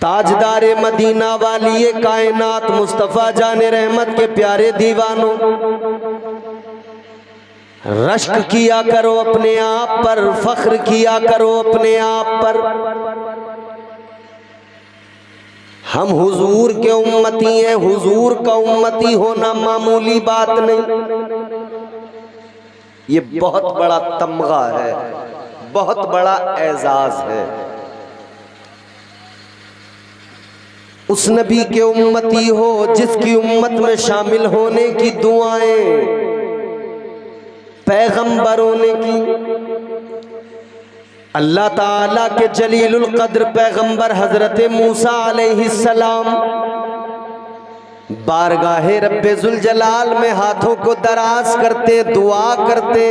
ताजदारे Medina वाली कायनात मुस्तफ़ा जाने रहमत के प्यारे दीवानों, रश्क किया करो अपने आप पर, फख्र किया करो अपने आप पर। हम हुजूर के उम्मती हैं, हुजूर का उम्मती होना मामूली बात नहीं, ये बहुत बड़ा तमगा है, बहुत बड़ा एजाज है। उस नबी के उम्मती हो जिसकी उम्मत में शामिल होने की दुआएं पैगंबरों ने की। अल्लाह ताला के जलीलुल कद्र पैगंबर हजरत मूसा अलैहिस्सलाम बारगाहे रब्बे जुल जलाल में हाथों को दराज करते दुआ करते,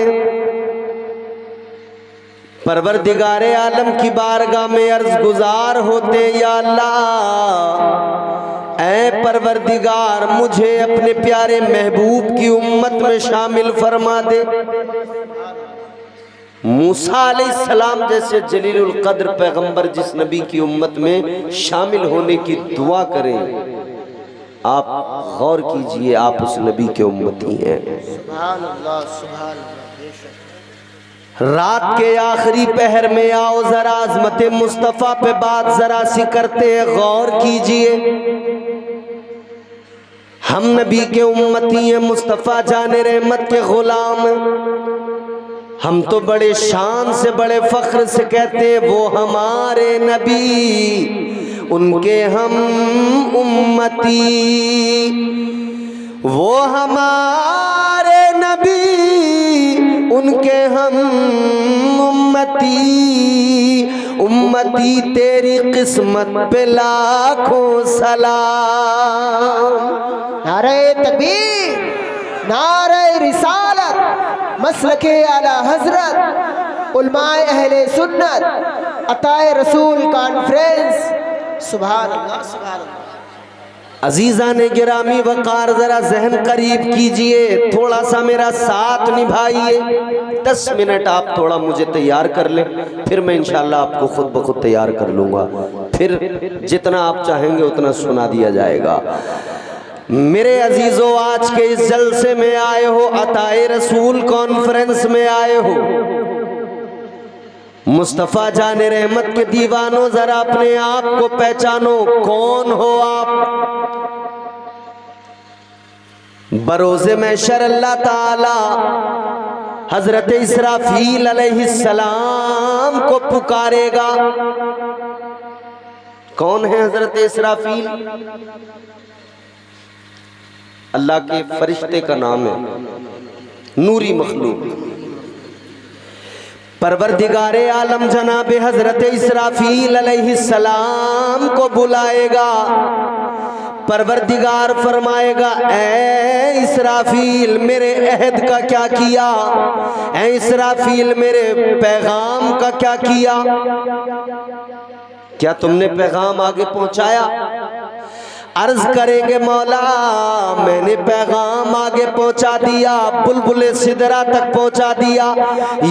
परवरदिगारे आलम की बारगाह में अर्ज गुजार होते, या अल्लाह ऐ परवरदिगार मुझे अपने प्यारे महबूब की उम्मत में शामिल फरमा दे। मूसा अलैहिस्सलाम जैसे जलीलुल कद्र पैगंबर जिस नबी की उम्मत में शामिल होने की दुआ करें, आप गौर कीजिए, आप उस नबी के उम्मती हैं। सुभान अल्लाह, सुभान अल्लाह। रात के आखिरी पहर में आओ जरा अज़मत मुस्तफ़ा पे बात जरा सी करते हैं, गौर कीजिए। हम नबी के उम्मती हैं, मुस्तफ़ा जाने रहमत के गुलाम। हम तो बड़े शान से बड़े फख्र से कहते हैं वो हमारे नबी, उनके हम उम्मती। वो हमारे नबी, उनके हम उम्मती। उम्मती तेरी किस्मत पे लाखों सलाम। नारे तकबीर, नारे रिसालत, मसलके आला हजरत, उलमाए अहले सुन्नत, अताए रसूल कॉन्फ्रेंस। सुभान अल्लाह, सुभान अल्लाह। अजीजा ने गिरामी वकार जरा जहन करीब कीजिए, थोड़ा सा मेरा साथ निभाइए। 10 मिनट आप थोड़ा मुझे तैयार कर लें, फिर मैं इंशाल्लाह आपको खुद ब खुद तैयार कर लूँगा। फिर जितना आप चाहेंगे उतना सुना दिया जाएगा। मेरे अजीजों, आज के इस जलसे में आए हो, अताए रसूल कॉन्फ्रेंस में आए हो, मुस्तफ़ा जाने रहमत के दीवानों, जरा अपने आप को पहचानो, कौन हो आप। बरोज़े महशर अल्लाह ताला हजरत इसराफील अलैहिस्सलाम को पुकारेगा। कौन है हजरत इसराफील? अल्लाह के फरिश्ते का नाम है, नूरी मखलूक। परवरदिगारे आलम जनाबे हजरत इसराफील अलैहिस्सलाम को बुलाएगा। परवरदिगार फरमाएगा, ऐ इसराफील मेरे अहद का क्या किया, ऐ इसराफील मेरे पैगाम का क्या किया, क्या तुमने पैगाम आगे पहुंचाया? अर्ज करेंगे, मौला मैंने पैगाम आगे पहुंचा दिया, बुलबुले सिदरा तक पहुंचा दिया।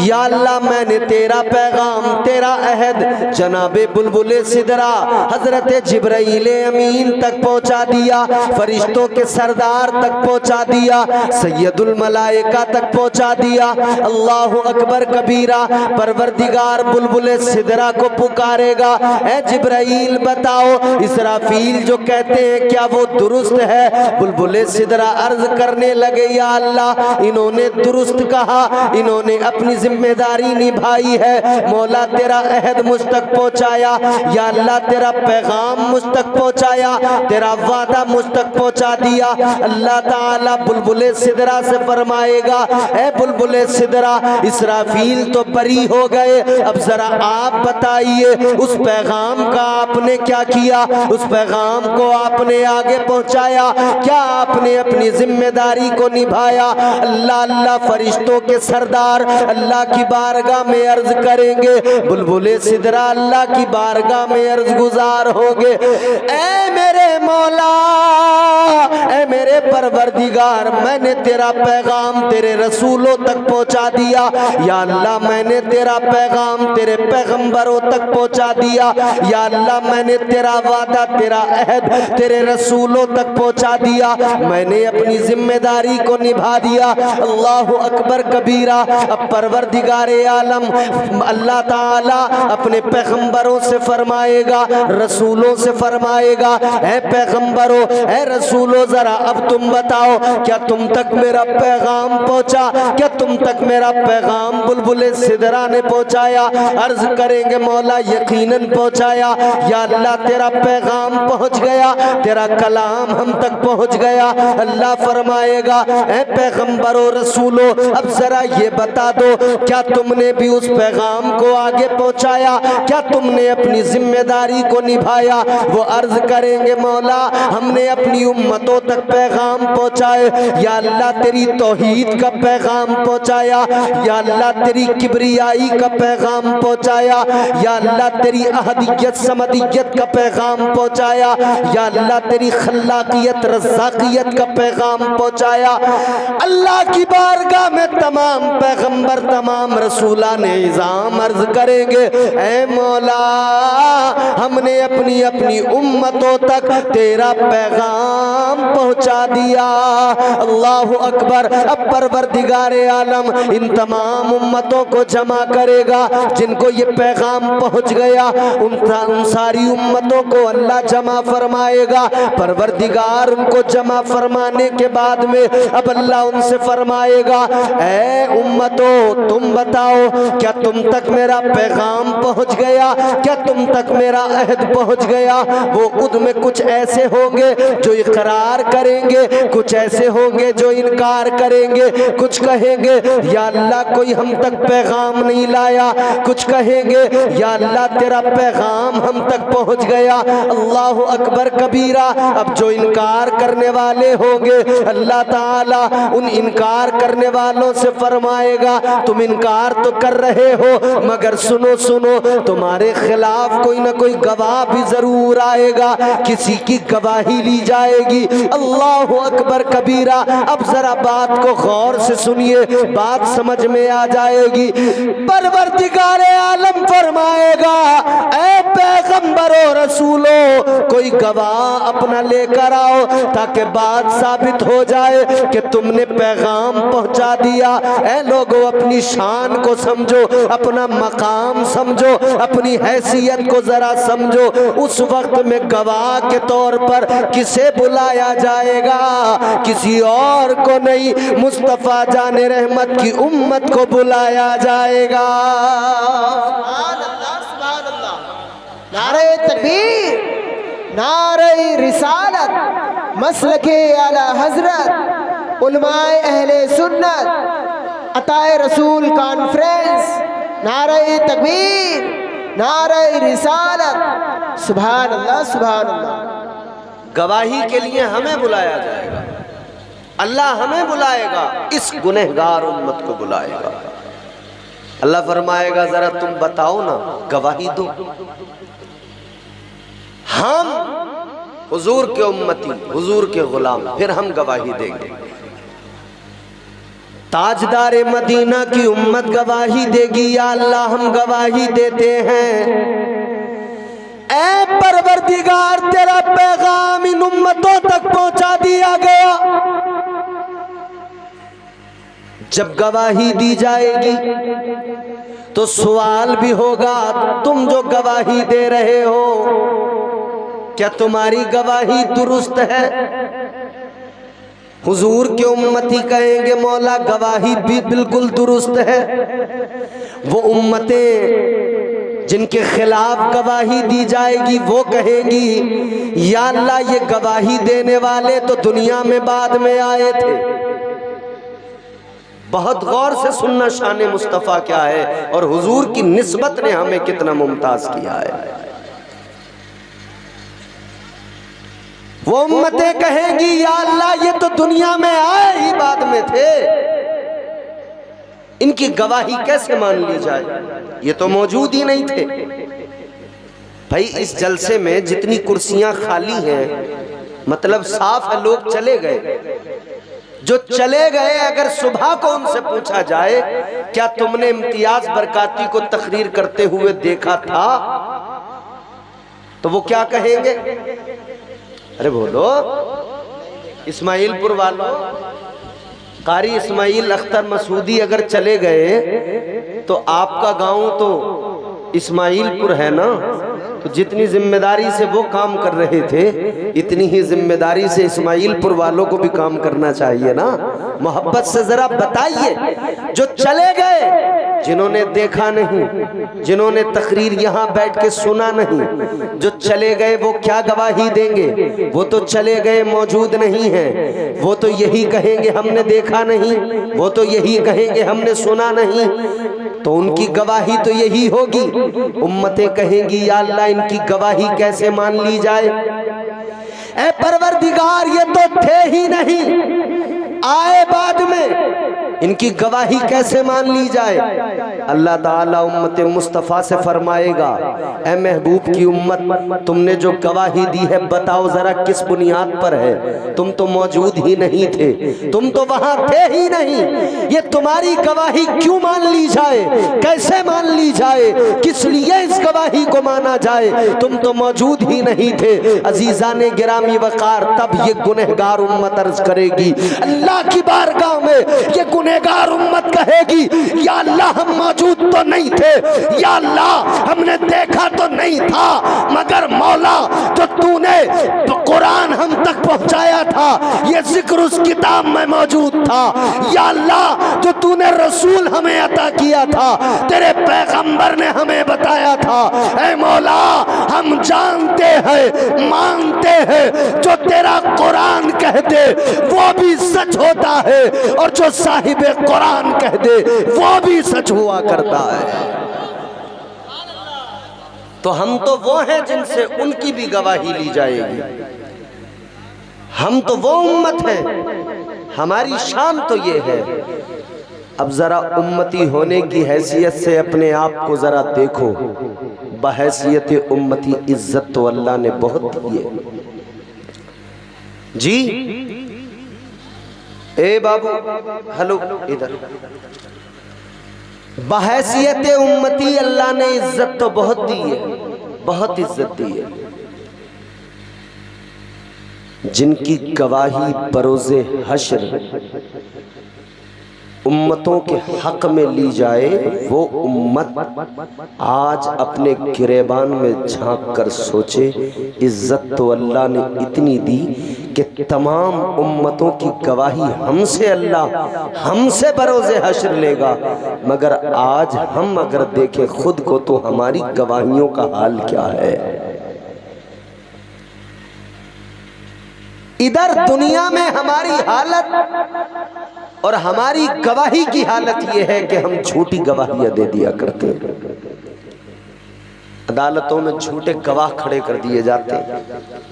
या अल्लाह मैंने तेरा पैगाम, तेरा अहद जनाबे बुलबुले सिदरा हजरत जिब्राईल अमीन तक पहुंचा दिया, फरिश्तों के सरदार तक पहुंचा दिया, सैयदुल मलाइका तक पहुंचा दिया। अल्लाहु अकबर कबीरा। परवरदिगार बुलबुले सिदरा को पुकारेगा, ए जिब्राईल बताओ इसराफील जो कहते हैं क्या वो दुरुस्त है? बुलबुले सिदरा अर्ज करने लगे, या अल्लाह इन्होंने दुरुस्त कहा, इन्होंने अपनी जिम्मेदारी निभाई है। मौला तेरा अहद मुझ तक पहुंचाया, या अल्लाह तेरा पैगाम मुझ तक पहुंचाया, तेरा वादा मुझ तक पहुंचा दिया। अल्लाह ताला बुलबुले सिदरा से फरमाएगा, ए बुलबुले सिदरा इसराफील तो बरी हो गए, अब जरा आप बताइए उस पैगाम का आपने क्या किया? उस पैगाम को आपने आगे पहुंचाया क्या? आपने अपनी जिम्मेदारी को निभाया? अल्लाह अल्लाह फरिश्तों के सरदार अल्लाह की बारगाह में अर्ज करेंगे, बुलबुले सिदरा अल्लाह की बारगाह में अर्ज गुजार होंगे, ऐ मेरे मौला, ऐ मेरे परवरदिगार मैंने तेरा पैगाम तेरे रसूलों तक पहुंचा दिया। या अल्लाह मैंने तेरा पैगाम तेरे पैगंबरों तक पहुंचा दिया। या अल्लाह मैंने तेरा वादा तेरा अहद तेरे रसूलों तक पहुंचा दिया। मैंने अपनी जिम्मेदारी को निभा दिया। अल्लाहु अकबर कबीरा। अब परवरदिगारे आलम अल्लाह ताला अपने पैगंबरों से फरमाएगा, रसूलों से फरमाएगा, ऐ पैगंबरों ऐ रसूलों जरा अब तुम बताओ क्या तुम तक मेरा पैगाम पहुंचा? क्या तुम तक मेरा पैगाम बुलबुले सिदरा ने पहुंचाया? अर्ज करेंगे मौला यकीनन पहुंचाया। या अल्लाह तेरा पैगाम पहुंच गया, तेरा कलाम हम तक पहुंच गया। अल्लाह फरमाएगा ऐ पैगंबरों रसूलों अब जरा ये बता दो क्या तुमने भी उस पैगाम को आगे पहुंचाया? क्या तुमने अपनी जिम्मेदारी को निभाया? वो अर्ज करेंगे मौला हमने अपनी उम्मतों तक पैगाम पहुंचाए। या अल्लाह तेरी तौहीद का पैगाम पहुंचाया। या अल्लाह तेरी किबरियाई का पैगाम पहुंचाया। या अल्लाह तेरी अहदियत समदियत का पैगाम पहुंचाया। या अल्लाह तेरी खल्लाकियत रज़्ज़ाकियत का पैगाम पहुंचाया। अल्लाह की बारगाह में तमाम पैगंबर तमाम रसूला ने इज़ाम अर्ज करेंगे ऐ मौला हमने अपनी अपनी उम्मतों तक तेरा पैगाम पहुंचा दिया। अल्लाहु अकबर। अब परवरदिगारे आलम इन तमाम उम्मतों को जमा करेगा जिनको ये पैगाम पहुंच गया। उन सारी उम्मतों को अल्लाह जमा फरमाएगा। परवरदिगार उनको जमा फरमाने के बाद में अब अल्लाह उनसे फरमाएगा ऐ उम्मतों तुम बताओ क्या तुम तक मेरा पैगाम पहुंच गया? क्या तुम तक मेरा अहद पहुंच गया? वो खुद में कुछ ऐसे होंगे जो इकरार करेंगे, कुछ ऐसे होंगे जो इनकार करेंगे, कुछ कहेंगे या अल्लाह कोई हम तक पैगाम नहीं लाया, कुछ कहेंगे या अल्लाह तेरा पैगाम हम तक पहुंच गया। अल्लाहु अकबर कबीरा। अब जो इनकार करने वाले होंगे अल्लाह ताला उन इनकार करने वालों से फरमाएगा तुम इनकार तो कर रहे हो मगर सुनो सुनो तुम्हारे खिलाफ कोई ना कोई गवाह भी जरूर आएगा, किसी की गवाही ली जाएगी। अल्लाहु अकबर कबीरा। अब जरा बात को गौर से सुनिए, बात समझ में आ जाएगी। परवरदिगारे आलम फरमाएगा ऐ पैगंबरों रसूलों कोई गवाह अपना लेकर आओ ताकि बात साबित हो जाए कि तुमने पैगाम पहुंचा दिया। ऐ लोगों अपनी शान को समझो, अपना मकाम समझो, अपनी हैसियत को जरा समझो। उस वक्त में गवाह के तौर पर किसे बुलाया जाएगा? किसी और को नहीं, मुस्तफा जाने रहमत की उम्मत को बुलाया जाएगा। नारे तकबीर, नारे रिसालत, मसलके आला हजरत, उलमाए अहले सुन्नत, अताए रसूल कॉन्फ्रेंस, नारे तकबीर, नारे रिसालत। सुभान अल्लाह, सुभान अल्लाह। गवाही के लिए हमें बुलाया जाएगा, अल्लाह हमें बुलाएगा, इस गुनहगार उम्मत को बुलाएगा। अल्लाह फरमाएगा जरा तुम बताओ ना, गवाही दो। हम हुजूर के उम्मती, हुजूर के गुलाम, फिर हम गवाही देंगे। ताजदार मदीना की उम्मत गवाही देगी या अल्लाह हम गवाही देते हैं ऐ परवरदिगार तेरा पैगाम इन उम्मतों तक पहुंचा दिया गया। जब गवाही दी जाएगी तो सवाल भी होगा तुम जो गवाही दे रहे हो क्या तुम्हारी गवाही दुरुस्त है? हुजूर के उम्मती कहेंगे मौला गवाही भी बिल्कुल दुरुस्त है। वो उम्मतें जिनके खिलाफ गवाही दी जाएगी वो कहेगी या अल्लाह ये गवाही देने वाले तो दुनिया में बाद में आए थे। बहुत गौर से सुनना शान मुस्तफ़ा क्या है और हुजूर की निस्बत ने हमें कितना मुमताज किया है। वो उम्मतें कहेंगी या अल्लाह ये तो दुनिया में आए ही बाद में थे, इनकी गवाही कैसे मान ली जाए, ये तो मौजूद ही नहीं थे। भाई इस जलसे में जितनी कुर्सियां खाली हैं मतलब साफ है, लोग चले गए। जो चले गए अगर सुबह को उनसे पूछा जाए क्या तुमने इम्तियाज बरकाती को तकरीर करते हुए देखा था, तो वो क्या कहेंगे? अरे बोलो, इस्माइलपुर वालों, कारी इस्माइल अख्तर मसूदी अगर चले गए तो आपका गांव तो इस्माइलपुर है ना, तो जितनी जिम्मेदारी से वो काम कर रहे थे इतनी ही जिम्मेदारी से इस्माइलपुर वालों को भी काम करना चाहिए ना। मोहब्बत से जरा बताइए, जो चले गए, जिन्होंने देखा नहीं, जिन्होंने तकरीर यहाँ बैठ के सुना नहीं, जो चले गए वो क्या गवाही देंगे? वो तो चले गए, मौजूद नहीं है। वो तो यही कहेंगे हमने देखा नहीं, वो तो यही कहेंगे हमने सुना नहीं। तो उनकी गवाही तो यही होगी। उम्मतें कहेंगी या अल्लाह इनकी गवाही कैसे मान ली जाए? ऐ परवरदिगार, ये तो थे ही नहीं, आए बाद में, इनकी गवाही कैसे मान ली जाए? अल्लाह ताला उम्मत मुस्तफ़ा से फरमाएगा, ऐ महबूब की उम्मत, तुमने जो गवाही दी है बताओ जरा किस बुनियाद पर है? तुम तो मौजूद ही नहीं थे, तुम तो वहां थे ही नहीं। ये तुम्हारी गवाही क्यों मान ली जाए, कैसे मान ली जाए, किस लिए इस गवाही को माना जाए? तुम तो मौजूद ही नहीं थे। अजीजाने गिरामी वकार, तब ये गुनहगार उम्मत अर्ज करेगी अल्लाह की बारगाह में, ये गुनहगार उम्मत कहेगी या अल्लाह हम मौजूद तो नहीं थे, या अल्लाह हमने देखा तो नहीं था, मगर मौला जो तूने तो कुरान हम तक पहुंचाया था, ये जिक्र उस किताब में मौजूद था। या अल्लाह जो तूने रसूल हमें अता किया था, तेरे पैगंबर ने हमें बताया था, ऐ मौला हम जानते हैं, मानते हैं, जो तेरा कुरान कह दे वो भी सच होता है, और जो साहिब कुरान कह दे वो भी सच हुआ करता है। तो हम तो वो हैं जिनसे उनकी भी गवाही ली जाएगी। हम तो वो उम्मत हैं, हमारी शान तो ये है। अब जरा उम्मती होने की हैसियत से अपने आप को जरा देखो। बहैसियत उम्मती इज्जत तो अल्लाह ने बहुत दी है जी। ए बाबू, हेलो, इधर। बहैसियत उम्मती अल्लाह ने इज्जत तो बहुत दी है, बहुत इज्जत दी है। जिनकी गवाही बरोज़े हश्र उम्मतों के हक में ली जाए, वो उम्मत आज अपने गिरेबान में झांक कर सोचे, इज्जत तो अल्लाह ने इतनी दी कि तमाम उम्मतों की गवाही हमसे अल्लाह हमसे बरोज़े हश्र लेगा। मगर आज हम अगर देखें खुद को तो हमारी गवाहियों का हाल क्या है? इधर दुनिया में हमारी हालत और हमारी गवाही की हालत यह है कि हम झूठी गवाहियां दे दिया करते हैं। अदालतों में झूठे गवाह खड़े कर दिए जाते हैं,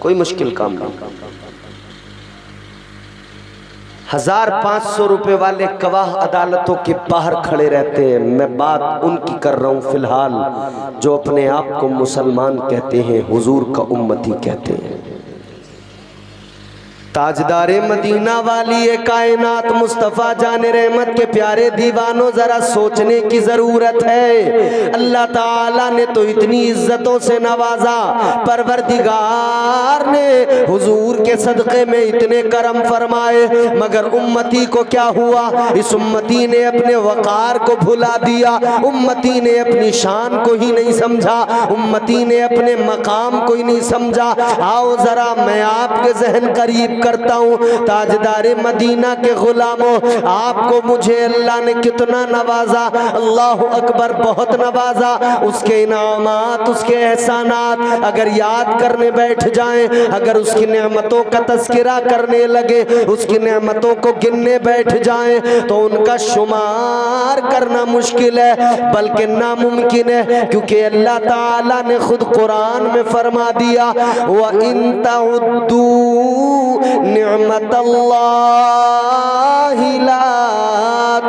कोई मुश्किल काम नहीं। 1500 रुपए वाले गवाह अदालतों के बाहर खड़े रहते हैं। मैं बात उनकी कर रहा हूं फिलहाल जो अपने आप को मुसलमान कहते हैं, हुजूर का उम्मती कहते हैं। ताजदारे मदीना वाली ये कायनात मुस्तफ़ा जान रहमत के प्यारे दीवानों, जरा सोचने की ज़रूरत है। अल्लाह ताला ने तो इतनी इज्जतों से नवाजा, परवरदिगार ने हुजूर के सदक़े में इतने करम फरमाए, मगर उम्मती को क्या हुआ? इस उम्मती ने अपने वक़ार को भुला दिया, उम्मती ने अपनी शान को ही नहीं समझा, उम्मती ने अपने मकाम को ही नहीं समझा। आओ ज़रा मैं आपके जहन करीब करता हूँ। ताजदारे मदीना के गुलामों, आपको मुझे अल्लाह ने कितना नवाजा, अल्लाह अकबर, बहुत नवाजा। उसके इनामात, उसके एहसानात अगर याद करने बैठ जाएं, अगर उसकी नेमतों का तज़किरा करने लगे, उसकी नेमतों को गिनने बैठ जाएं, तो उनका शुमार करना मुश्किल है, बल्कि नामुमकिन है। क्योंकि अल्लाह ताला ने खुद कुरान में फरमा दिया, व इन तउद्दू निअमतल्लाहि ला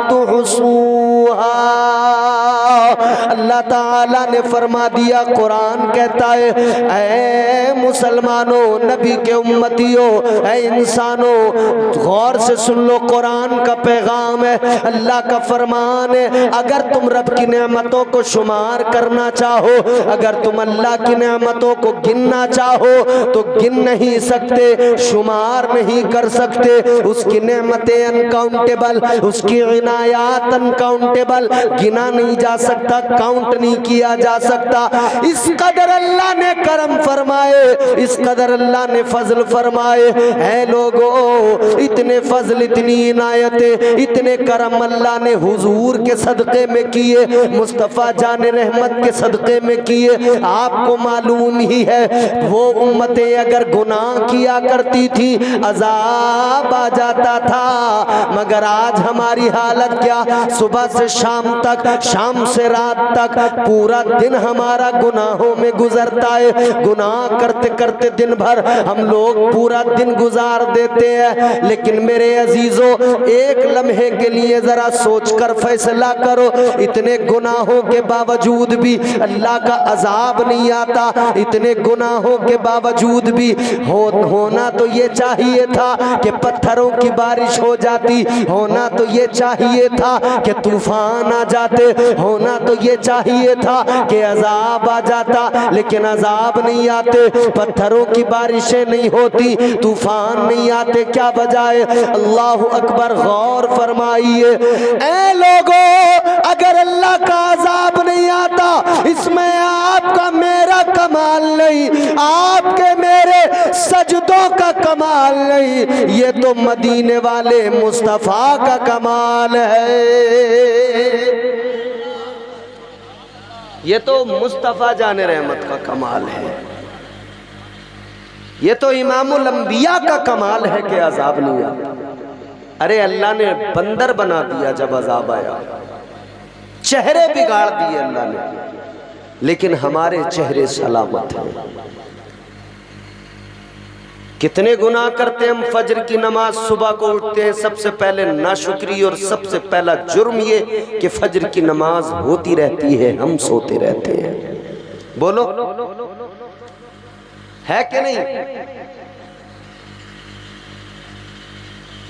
तुहसूहा। अल्लाह ताला ने फरमा दिया, कुरान कहता है ऐ मुसलमानों, नबी के उम्मतियों, ऐ इंसानों, गौर से सुन लो, कुरान का पैगाम है, अल्लाह का फरमान है। अगर तुम रब की नेमतों को शुमार करना चाहो, अगर तुम अल्लाह की नेमतों को गिनना चाहो तो गिन नहीं सकते, शुमार नहीं कर सकते। उसकी नेमतें अनकाउंटेबल, उसकी इनायात अनकाउंटेबल, गिना नहीं जा सकता, काउंट नहीं किया जा सकता। इस कदर अल्लाह ने करम फरमाए, इस कदर अल्लाह ने फजल फरमाए। है लोगों, इतने फजल, इतनी इनायतें, इतने करम अल्लाह ने हुजूर के सदक़े में किए, मुस्तफ़ा जान रहमत के सदक़े में किए। आपको मालूम ही है वो उम्मतें अगर गुनाह किया करती थी अज़ाब आ जाता था, मगर आज हमारी हालत क्या, सुबह से शाम तक, शाम से रात तक पूरा दिन हमारा गुनाहों में गुजरता है। गुनाह करते करते दिन भर हम लोग पूरा दिन गुजार देते हैं। लेकिन मेरे अजीजों, एक लम्हे के लिए जरा सोचकर फैसला करो, इतने गुनाहों के बावजूद भी अल्लाह का अजाब नहीं आता, इतने गुनाहों के बावजूद भी होना तो ये चाहिए था कि पत्थरों की बारिश हो जाती, होना तो ये चाहिए था कि तूफान आ जाते, होना तो ये चाहिए था कि अजाब आ जाता, लेकिन अजाब नहीं आते, पत्थरों की बारिशें नहीं होती, तूफान नहीं आते। क्या वजह है? अल्लाह अकबर, गौर फरमाइए। ऐ लोगों, अगर अल्लाह का अजाब नहीं आता, इसमें आपका मेरा कमाल नहीं, आपके मेरे सजदों का कमाल नहीं, ये तो मदीने वाले मुस्तफा का कमाल है। ये तो मुस्तफा जाने रहमत का कमाल है, ये तो इमामुल अंबिया का कमाल है कि अजाब नहीं आता। अरे अल्लाह ने बंदर बना दिया जब अजाब आया, चेहरे बिगाड़ दिए अल्लाह ने, लेकिन हमारे चेहरे सलामत हैं। कितने गुनाह करते हम। फजर की नमाज सुबह को उठते हैं, सबसे पहले नाशुक्री और सबसे पहला जुर्म ये कि फजर की नमाज होती रहती है, हम सोते रहते हैं। बोलो है कि नहीं?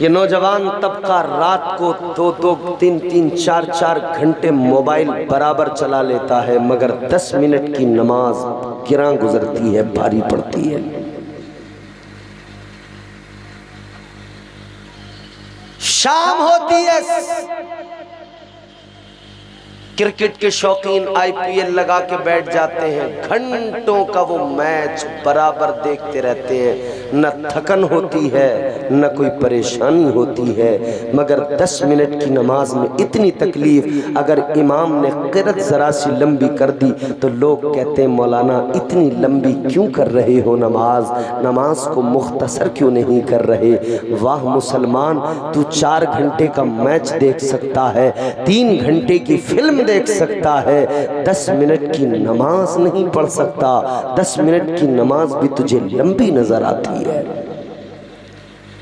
ये नौजवान तबका रात को 2-2, 3-3, 4-4 घंटे मोबाइल बराबर चला लेता है, मगर 10 मिनट की नमाज गिरां गुजरती है, भारी पड़ती है। शाम होती है, क्रिकेट के शौकीन IPL लगा के बैठ जाते हैं, घंटों का वो मैच बराबर देखते रहते हैं, न थकन होती है न कोई परेशानी होती है, मगर 10 मिनट की नमाज में इतनी तकलीफ। अगर इमाम ने क़िरात ज़रा सी लंबी कर दी तो लोग कहते हैं मौलाना इतनी लंबी क्यों कर रहे हो नमाज को मुख्तसर क्यों नहीं कर रहे। वाह मुसलमान, तू 4 घंटे का मैच देख सकता है, 3 घंटे की फिल्म देख सकता है, 10 मिनट की नमाज नहीं पढ़ सकता। 10 मिनट की नमाज भी तुझे लंबी नजर आती है।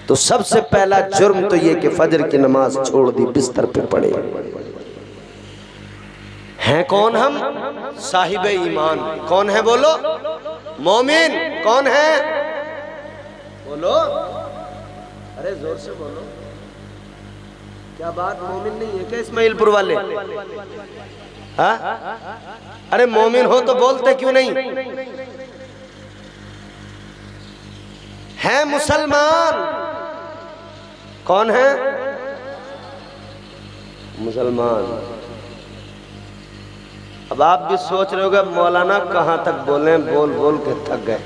तो सबसे पहला जुर्म तो ये कि फजर की नमाज छोड़ दी, बिस्तर पे पड़े हैं। कौन हम? साहिब ईमान। कौन है बोलो? मोमिन। कौन है बोलो? अरे जोर से बोलो। क्या बात, मोमिन नहीं है क्या इस्माइलपुर वाले? हाँ? अरे मोमिन हो तो बोलते क्यों नहीं? है मुसलमान। कौन है मुसलमान? अब आप भी सोच रहे होगे मौलाना कहाँ तक बोले, बोल बोल के थक गए,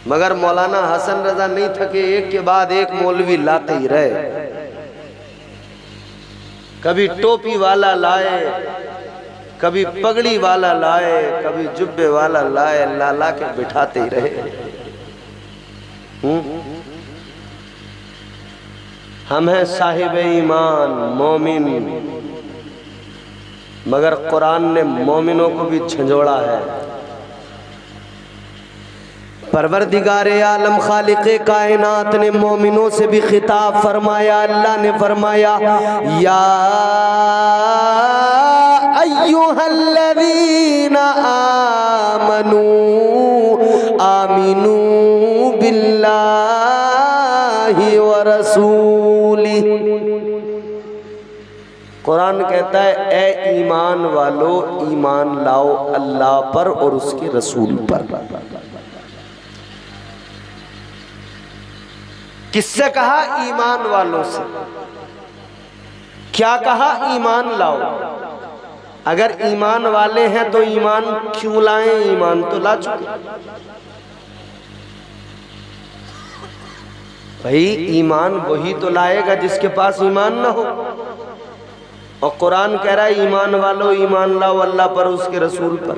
मगर मौलाना हसन रजा नहीं थके, एक के बाद एक मौलवी लाते ही रहे। कभी टोपी वाला लाए, कभी पगड़ी वाला लाए, कभी जुब्बे वाला लाए, ला के बिठाते ही रहे। हम हैं साहिब ईमान, मोमिन, मगर कुरान ने मोमिनों को भी झंझोड़ा है। परवरदिगारे आलम खालिक़े कायनात ने मोमिनों से भी खिताब फरमाया। अल्लाह ने फरमाया या अय्युहल्लज़ीना आमनू आमिनू बिल्लाहि व रसूली। कुरान कहता है ए ईमान वालो ईमान लाओ अल्लाह पर और उसके रसूल पर। किससे कहा? ईमान वालों से। क्या कहा? ईमान लाओ। अगर ईमान वाले हैं तो ईमान क्यों लाएं? ईमान तो ला चुके। भाई ईमान वही तो लाएगा जिसके पास ईमान ना हो। और कुरान कह रहा है ईमान वालों ईमान लाओ अल्लाह पर उसके रसूल पर।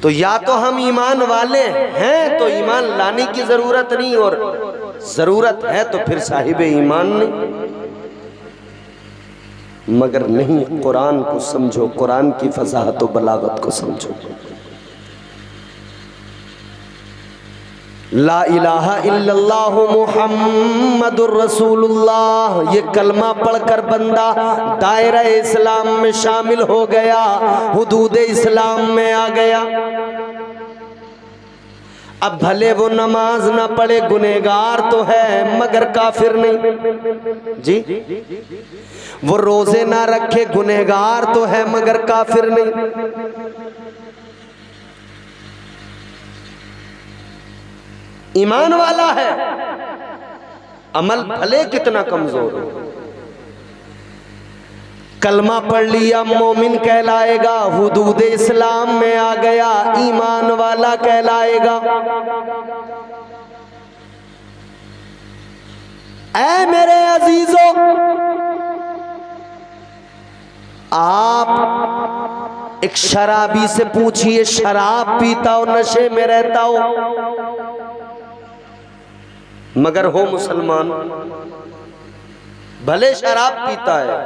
तो या तो हम ईमान वाले हैं तो ईमान लाने की जरूरत नहीं, और जरूरत है तो फिर साहिब ईमान नहीं। मगर नहीं, कुरान को समझो, कुरान की फसाहत और बलागत को समझो। ला इलाहा इल्लल्लाह मुहम्मदुर रसूलुल्लाह, ये कलमा पढ़कर बंदा दायरा इस्लाम में शामिल हो गया, हुदूद इस्लाम में आ गया। अब भले वो नमाज ना पढ़े, गुनहगार तो है मगर काफिर नहीं जी। वो रोजे ना रखे, गुनहगार तो है मगर काफिर नहीं। ईमान वाला है, अमल भले कितना कमजोर हो, कलमा पढ़ लिया मोमिन कहलाएगा, हुदूद इस्लाम में आ गया ईमान वाला कहलाएगा। ऐ मेरे अजीजों, आप एक शराबी से पूछिए, शराब पीता हो, नशे में रहता हो, मगर हो मुसलमान, भले शराब पीता है,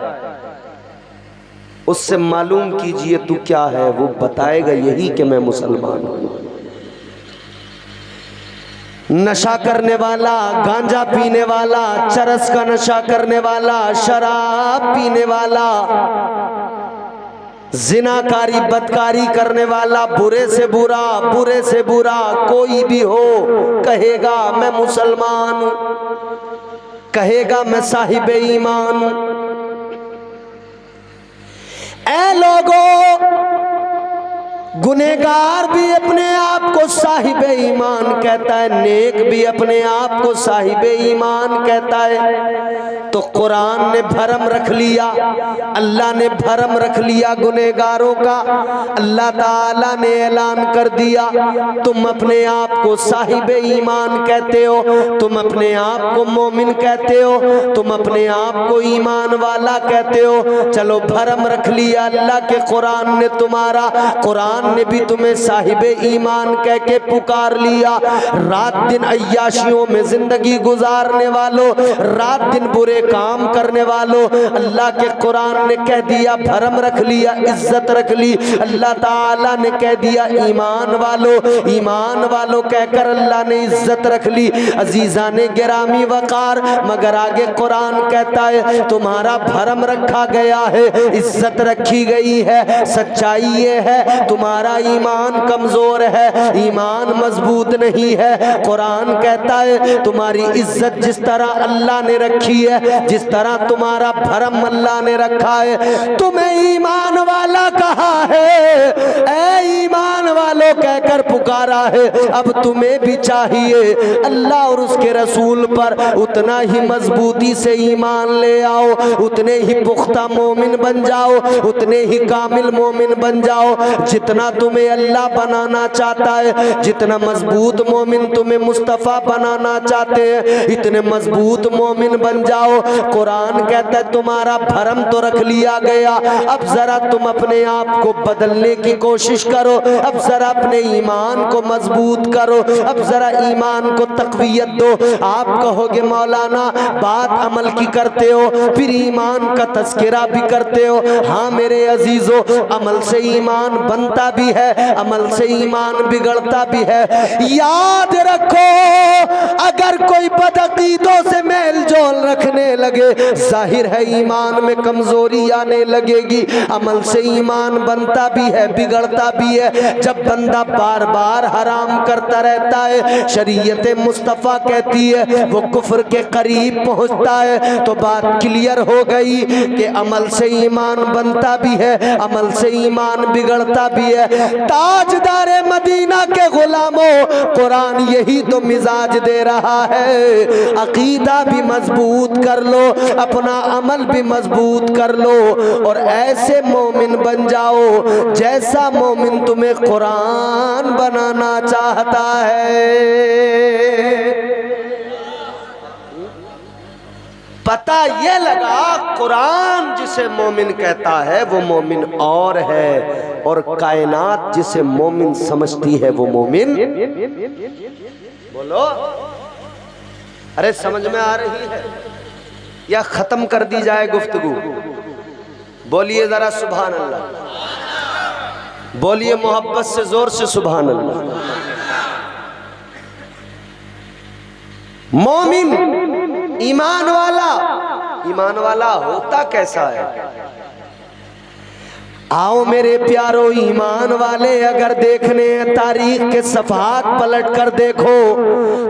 उससे मालूम कीजिए तू क्या है, वो बताएगा यही कि मैं मुसलमान हूं। नशा करने वाला, गांजा पीने वाला, चरस का नशा करने वाला, शराब पीने वाला, जिनाकारी बदकारी करने वाला, बुरे से बुरा कोई भी हो, कहेगा मैं मुसलमान हूं, कहेगा मैं साहिब ईमान हूं। ऐ लोगों, गुनहगार भी अपने आप को साहिब ईमान कहता है, नेक भी अपने आप को साहिब ईमान कहता है। तो कुरान ने भरम रख लिया, अल्लाह ने भरम रख लिया गुनहगारों का। अल्लाह ताला ने ऐलान कर दिया, तुम अपने आप को साहिब ईमान कहते हो, तुम अपने आप को मोमिन कहते हो, तुम अपने आप को ईमान वाला कहते हो। चलो भरम रख लिया अल्लाह के कुरान ने तुम्हारा, कुरान ने भी तुम्हें साहिब ईमान कह के पुकार लिया। रात दिन अय्याशियों में जिंदगी गुजारने वालों, रात दिन बुरे काम करने वालों, अल्लाह के कुरान ने कह दिया भरम रख लिया, इज्जत रख ली। अल्लाह ताला ने कह दिया ईमान वालों कहकर अल्लाह ने इज्जत रख ली। अजीजा ने गिरामी वकार, मगर आगे कुरान कहता है तुम्हारा भरम रखा गया है, इज्जत रखी गई है। सच्चाई ये है तुम्हारा ईमान कमजोर है, ईमान मजबूत नहीं है। कुरान कहता है तुम्हारी इज्जत जिस तरह अल्लाह ने रखी है, जिस तरह तुम्हारा भरम अल्लाह ने रखा है, तुम्हें ईमान वाला कहा है, ऐ ईमान वालों कहकर पुकारा है। अब तुम्हें भी चाहिए अल्लाह और उसके रसूल पर उतना ही मजबूती से ईमान ले आओ, उतने ही पुख्ता मोमिन बन जाओ, उतने ही कामिल मोमिन बन जाओ जितना तुम्हें अल्लाह बनाना चाहता है। जितना मजबूत मोमिन तुम्हें मुस्तफ़ा बनाना चाहते हैं, इतने मजबूत मोमिन बन जाओ। कुरान कहता है तुम्हारा भरम तो रख लिया गया, अब जरा तुम अपने आप को बदलने की कोशिश करो, अब जरा अपने ईमान को मजबूत करो, अब जरा ईमान को तकवीयत दो। आप कहोगे मौलाना बात अमल की करते हो, फिर ईमान का तज़किरा भी करते हो। हाँ मेरे अजीजों, अमल से ईमान बनता भी है, अमल से ईमान बिगड़ता भी है। है। याद रखो, अगर कोई बदअकीदों से मेल जोल रखने लगे, जाहिर है ईमान में कमजोरी आने लगेगी। अमल से ईमान बनता भी है, बिगड़ता भी है। जब बंदा बार बार हराम करता रहता है, शरीयत मुस्तफ़ा कहती है वो कुफ्र के करीब पहुंचता है। तो बात क्लियर हो गई कि अमल से ईमान बनता भी है, अमल से ईमान बिगड़ता भी है। ताजदारे मदीना के गुलामों, कुरान यही तो मिजाज दे रहा है। अकीदा भी मजबूत कर लो, अपना अमल भी मजबूत कर लो और ऐसे मोमिन बन जाओ जैसा मोमिन तुम्हें कुरान बनाना चाहता है। पता ये लगा, कुरान जिसे मोमिन कहता है वो मोमिन और है, और कायनात जिसे मोमिन समझती है वो मोमिन। बोलो, अरे समझ में आ रही है या खत्म कर दी जाए गुफ्तगू? बोलिए जरा सुभान अल्लाह, बोलिए मोहब्बत से, जोर से सुभान अल्लाह। मोमिन ईमान वाला होता कैसा है? आओ मेरे प्यारो ईमान वाले, अगर देखने तारीख के सफ़हात पलट कर देखो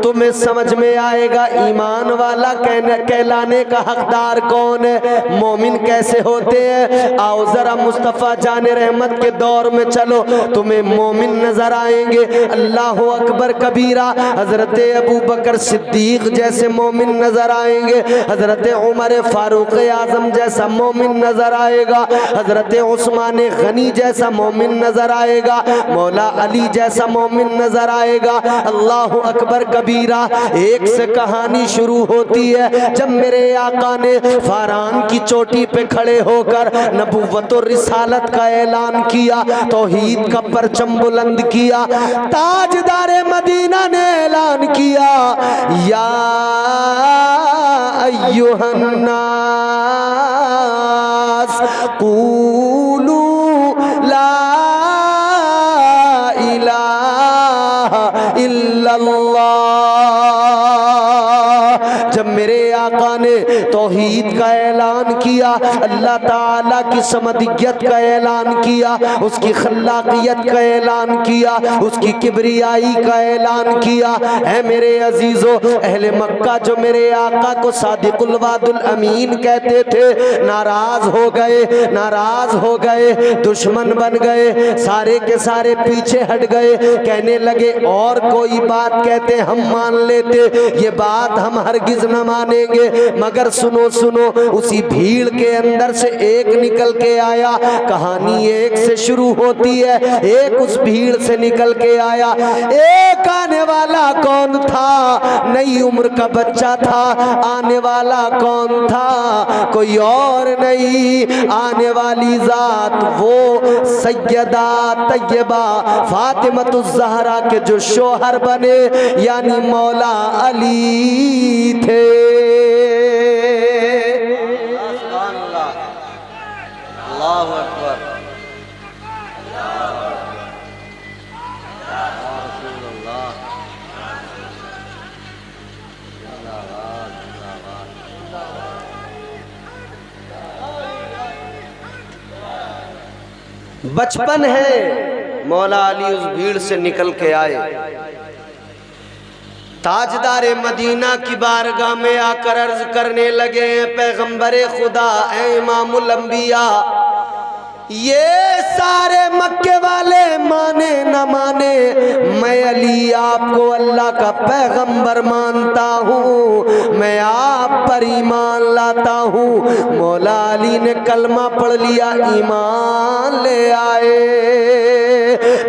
तुम्हें समझ में आएगा ईमान वाला कहलाने का हकदार कौन है, मोमिन कैसे होते हैं। आओ जरा मुस्तफ़ा जाने रहमत के दौर में चलो, तुम्हें मोमिन नजर आएंगे। अल्लाह अकबर कबीरा, हजरत अबू बकर सिद्दीक जैसे मोमिन नजर आएंगे, हजरत उमर फारूक आजम जैसा मोमिन नजर आएगा, हजरत उस्मान गनी जैसा मोमिन नजर आएगा, मौला अली जैसा मोमिन नजर आएगा। अल्लाह अकबर कबीरा। एक से कहानी शुरू होती है, जब मेरे आका ने फारान की चोटी पे खड़े होकर नबुव्वत और रिसालत का ऐलान किया, तौहीद का परचम बुलंद किया। ताजदारे मदीना ने ऐलान किया, या अय्युहन नास कूलू ला इलाहा इल्लल्लाह। जब मेरे आका ने तौहीद का ऐलान किया, अल्लाह ताला की समदियत का ऐलान किया, उसकी खल्लाकियत का ऐलान किया, उसकी किबरियाई का ऐलान किया, है मेरे अजीजों, अहले मक्का जो मेरे आका को सादिकुल वादुल अमीन कहते थे, नाराज हो गए, दुश्मन बन गए, सारे के सारे पीछे हट गए, कहने लगे और कोई बात कहते हम मान लेते, ये बात हम हरगिज न मानेंगे। मगर सुनो सुनो, उसी भीड़ के अंदर से एक निकल के आया। कहानी एक से शुरू होती है, एक उस भीड़ से निकल के आया। एक आने वाला कौन था? नई उम्र का बच्चा था। आने वाला कौन था? कोई और नहीं, आने वाली जात वो सैयदा तैयबा फातिमतुज़ ज़हरा के जो शोहर बने, यानी मौला अली थे। अल्लाहु अकबर। बचपन है, मौला अली उस भीड़ से निकल के आए, ताजदारे मदीना की बारगाह में आकर अर्ज करने लगे, पैगंबरे खुदा ऐ इमामुल अंबिया, ये सारे मक्के वाले माने न माने, मैं अली आपको अल्लाह का पैगंबर मानता हूँ, मैं आप पर ईमान लाता हूँ। मौला अली ने कलमा पढ़ लिया, ईमान ले आए।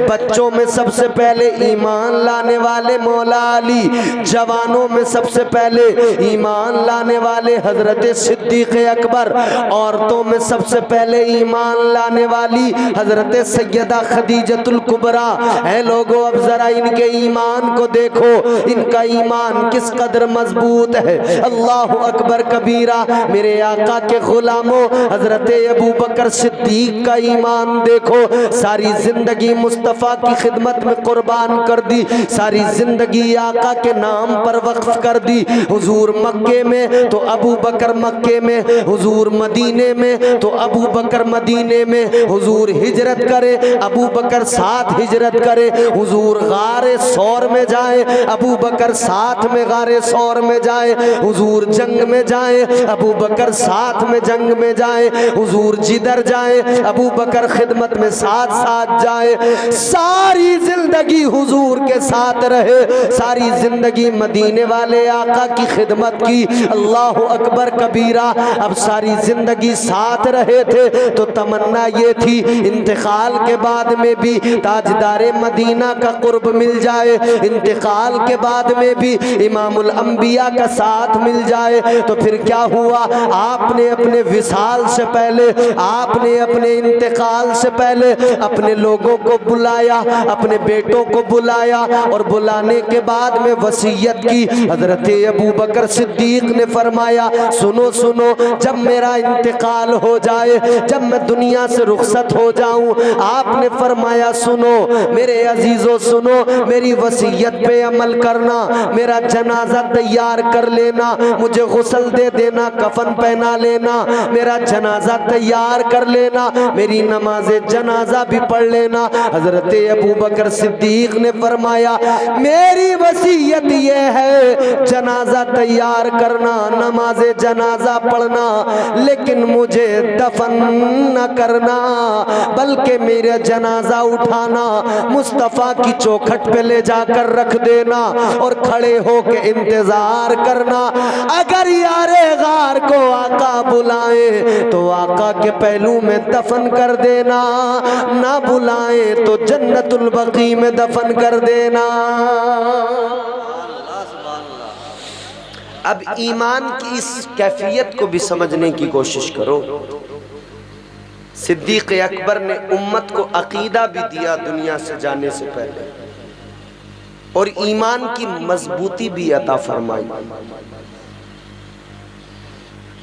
बच्चों में सबसे पहले ईमान लाने वाले मौला अली, जवानों में सबसे पहले ईमान लाने वाले हजरत सिद्दीक अकबर, औरतों में सबसे पहले ईमान लाने वाली हजरत सैयदा खदीजतुल कुबरा। है लोगों, अब जरा इनके ईमान को देखो, इनका ईमान किस कदर मजबूत है। अल्लाह अकबर कबीरा। मेरे आका के गुलामों, हजरत अबू बकर सिद्दीक का ईमान देखो, सारी जिंदगी मुस्तफ़ा मुस्तफ़ा की खिदमत में कुर्बान कर दी, सारी जिंदगी आका के नाम पर वक्फ कर दी। हुजूर मक्के में तो अबू बकर मक्के में, हुजूर मदीने में तो अबू बकर मदीने में, हुजूर हिजरत करे अबू बकर साथ हिजरत करे, हुजूर गारे सौर में जाए अबू बकर साथ में गारे सौर में जाए, हुजूर जंग में जाए अबू बकर साथ में जंग में जाए, हुजूर जिधर जाए अबू बकर खिदमत में साथ साथ जाए। सारी जिंदगी हुजूर के साथ रहे, सारी जिंदगी मदीने वाले आका की खिदमत की। अल्लाह अकबर कबीरा। अब सारी जिंदगी साथ रहे थे तो तमन्ना ये थी इंतकाल के बाद में भी ताजदारे मदीना का कुर्ब मिल जाए, इंतकाल के बाद में भी इमामुल अंबिया का साथ मिल जाए। तो फिर क्या हुआ, आपने अपने विसाल से पहले, आपने अपने इंतकाल से पहले अपने लोगों को बुलाया, अपने बेटों को बुलाया और बुलाने के बाद में वसीयत की। हजरत अबू बकर सिद्दीक ने फरमाया, सुनो सुनो, जब मेरा इंतकाल हो जाए, जब मैं दुनिया से रुखसत हो जाऊं, आपने फरमाया सुनो मेरे अजीजों, सुनो मेरी वसीयत पे अमल करना, मेरा जनाजा तैयार कर लेना, मुझे गुस्ल दे देना, कफन पहना लेना, मेरा जनाजा तैयार कर लेना, मेरी नमाज़े जनाजा भी पढ़ लेना। हजरत अबू बकर सिद्दीक ने फरमाया, मेरी वसीयत ये है जनाजा तैयार करना, नमाज़े जनाजा पढ़ना, लेकिन मुझे दफन न करना, बल्कि मेरा जनाजा उठाना, मुस्तफ़ा की चौखट पे ले जाकर रख देना और खड़े होके इंतजार करना। अगर यारे गार को आका बुलाए तो आका के पहलू में दफन कर देना, ना बुलाए तो जन्नतुल बकी में दफन कर देना। अब ईमान की इस कैफियत को भी समझने की कोशिश करो। सिद्दीक अकबर ने उम्मत को अकीदा भी दिया दुनिया से जाने से पहले, और ईमान की मजबूती भी अता फरमाई।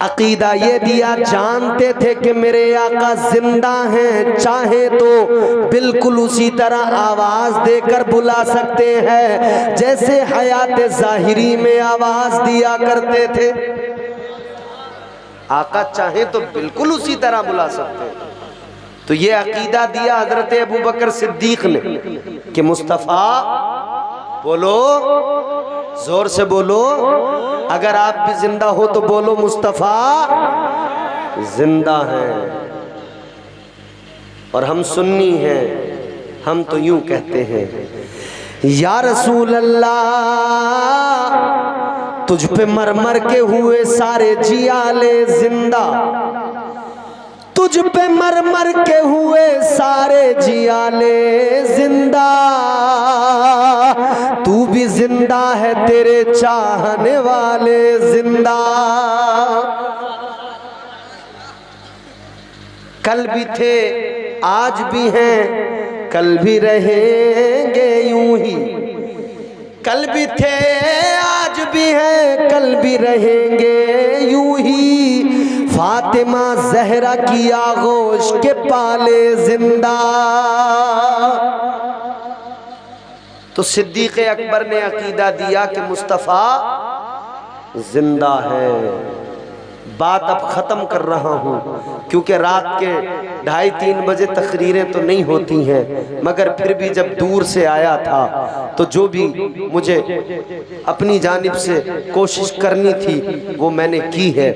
अकीदा ये दिया, जानते थे कि मेरे आका जिंदा हैं, चाहे तो बिल्कुल उसी तरह आवाज देकर बुला सकते हैं जैसे हयात ज़ाहिरी में आवाज दिया करते थे। आका चाहे तो बिल्कुल उसी तरह बुला सकते हैं। तो ये अकीदा दिया हजरत अबू बकर सिद्दीक ने कि मुस्तफ़ा, बोलो जोर से बोलो, अगर आप भी जिंदा हो तो बोलो मुस्तफ़ा जिंदा हैं। और हम सुन्नी हैं, हम तो यूं कहते हैं, या रसूल अल्लाह, तुझ पे मर मर के हुए सारे जियाले जिंदा, तुझ पे मर मर के हुए सारे जियाले जिंदा, तू भी जिंदा है, तेरे चाहने वाले जिंदा। कल भी थे आज भी हैं, कल भी रहेंगे यूं ही, कल भी थे आज भी हैं, कल भी रहेंगे यूं ही, फातिमा जहरा की आगोश के पाले जिंदा। तो सिद्दीक अकबर ने अकीदा दिया कि मुस्तफ़ा जिंदा है। बात अब ख़त्म कर रहा हूँ क्योंकि रात के 2:30-3 बजे तकरीरें तो नहीं होती हैं, मगर फिर भी जब दूर से आया था तो जो भी मुझे अपनी जानिब से कोशिश करनी थी वो मैंने की है,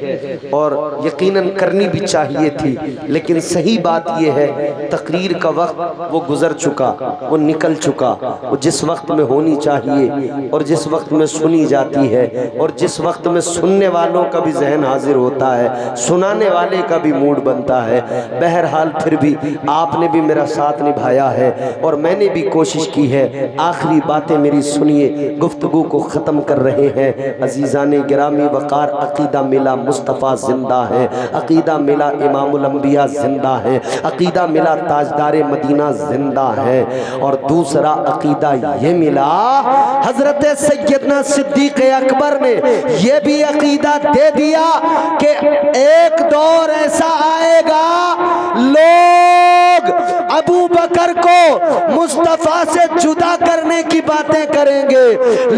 और यकीनन करनी भी चाहिए थी। लेकिन सही बात यह है, तकरीर का वक्त वो गुज़र चुका, वो निकल चुका, वो जिस वक्त में होनी चाहिए और जिस वक्त में सुनी जाती है और जिस वक्त में सुनने वालों का भी जहन हाजिर होता है, सुनाने वाले का भी मूड बनता है। बहरहाल फिर भी आपने भी मेरा साथ निभाया है और मैंने भी कोशिश की है। आखिरी बातें मेरी सुनिए, गुफ्तगू को ख़त्म कर रहे हैं। अजीज़ाने गिरामी वक़ार, अक़ीदा मिला मुस्तफ़ा ज़िंदा है, अक़ीदा मिला इमामुल अंबिया ज़िंदा है, अक़ीदा मिला ताजदारे मदीना ज़िंदा है, और दूसरा अक़ीदा ये मिला हज़रत सैयदना सिद्दीक़ अकबर ने ये भी अक़ीदा दे दिया कि एक दौर ऐसा आएगा लोग अबू बकर को मुस्तफा से जुदा करने की बातें करेंगे,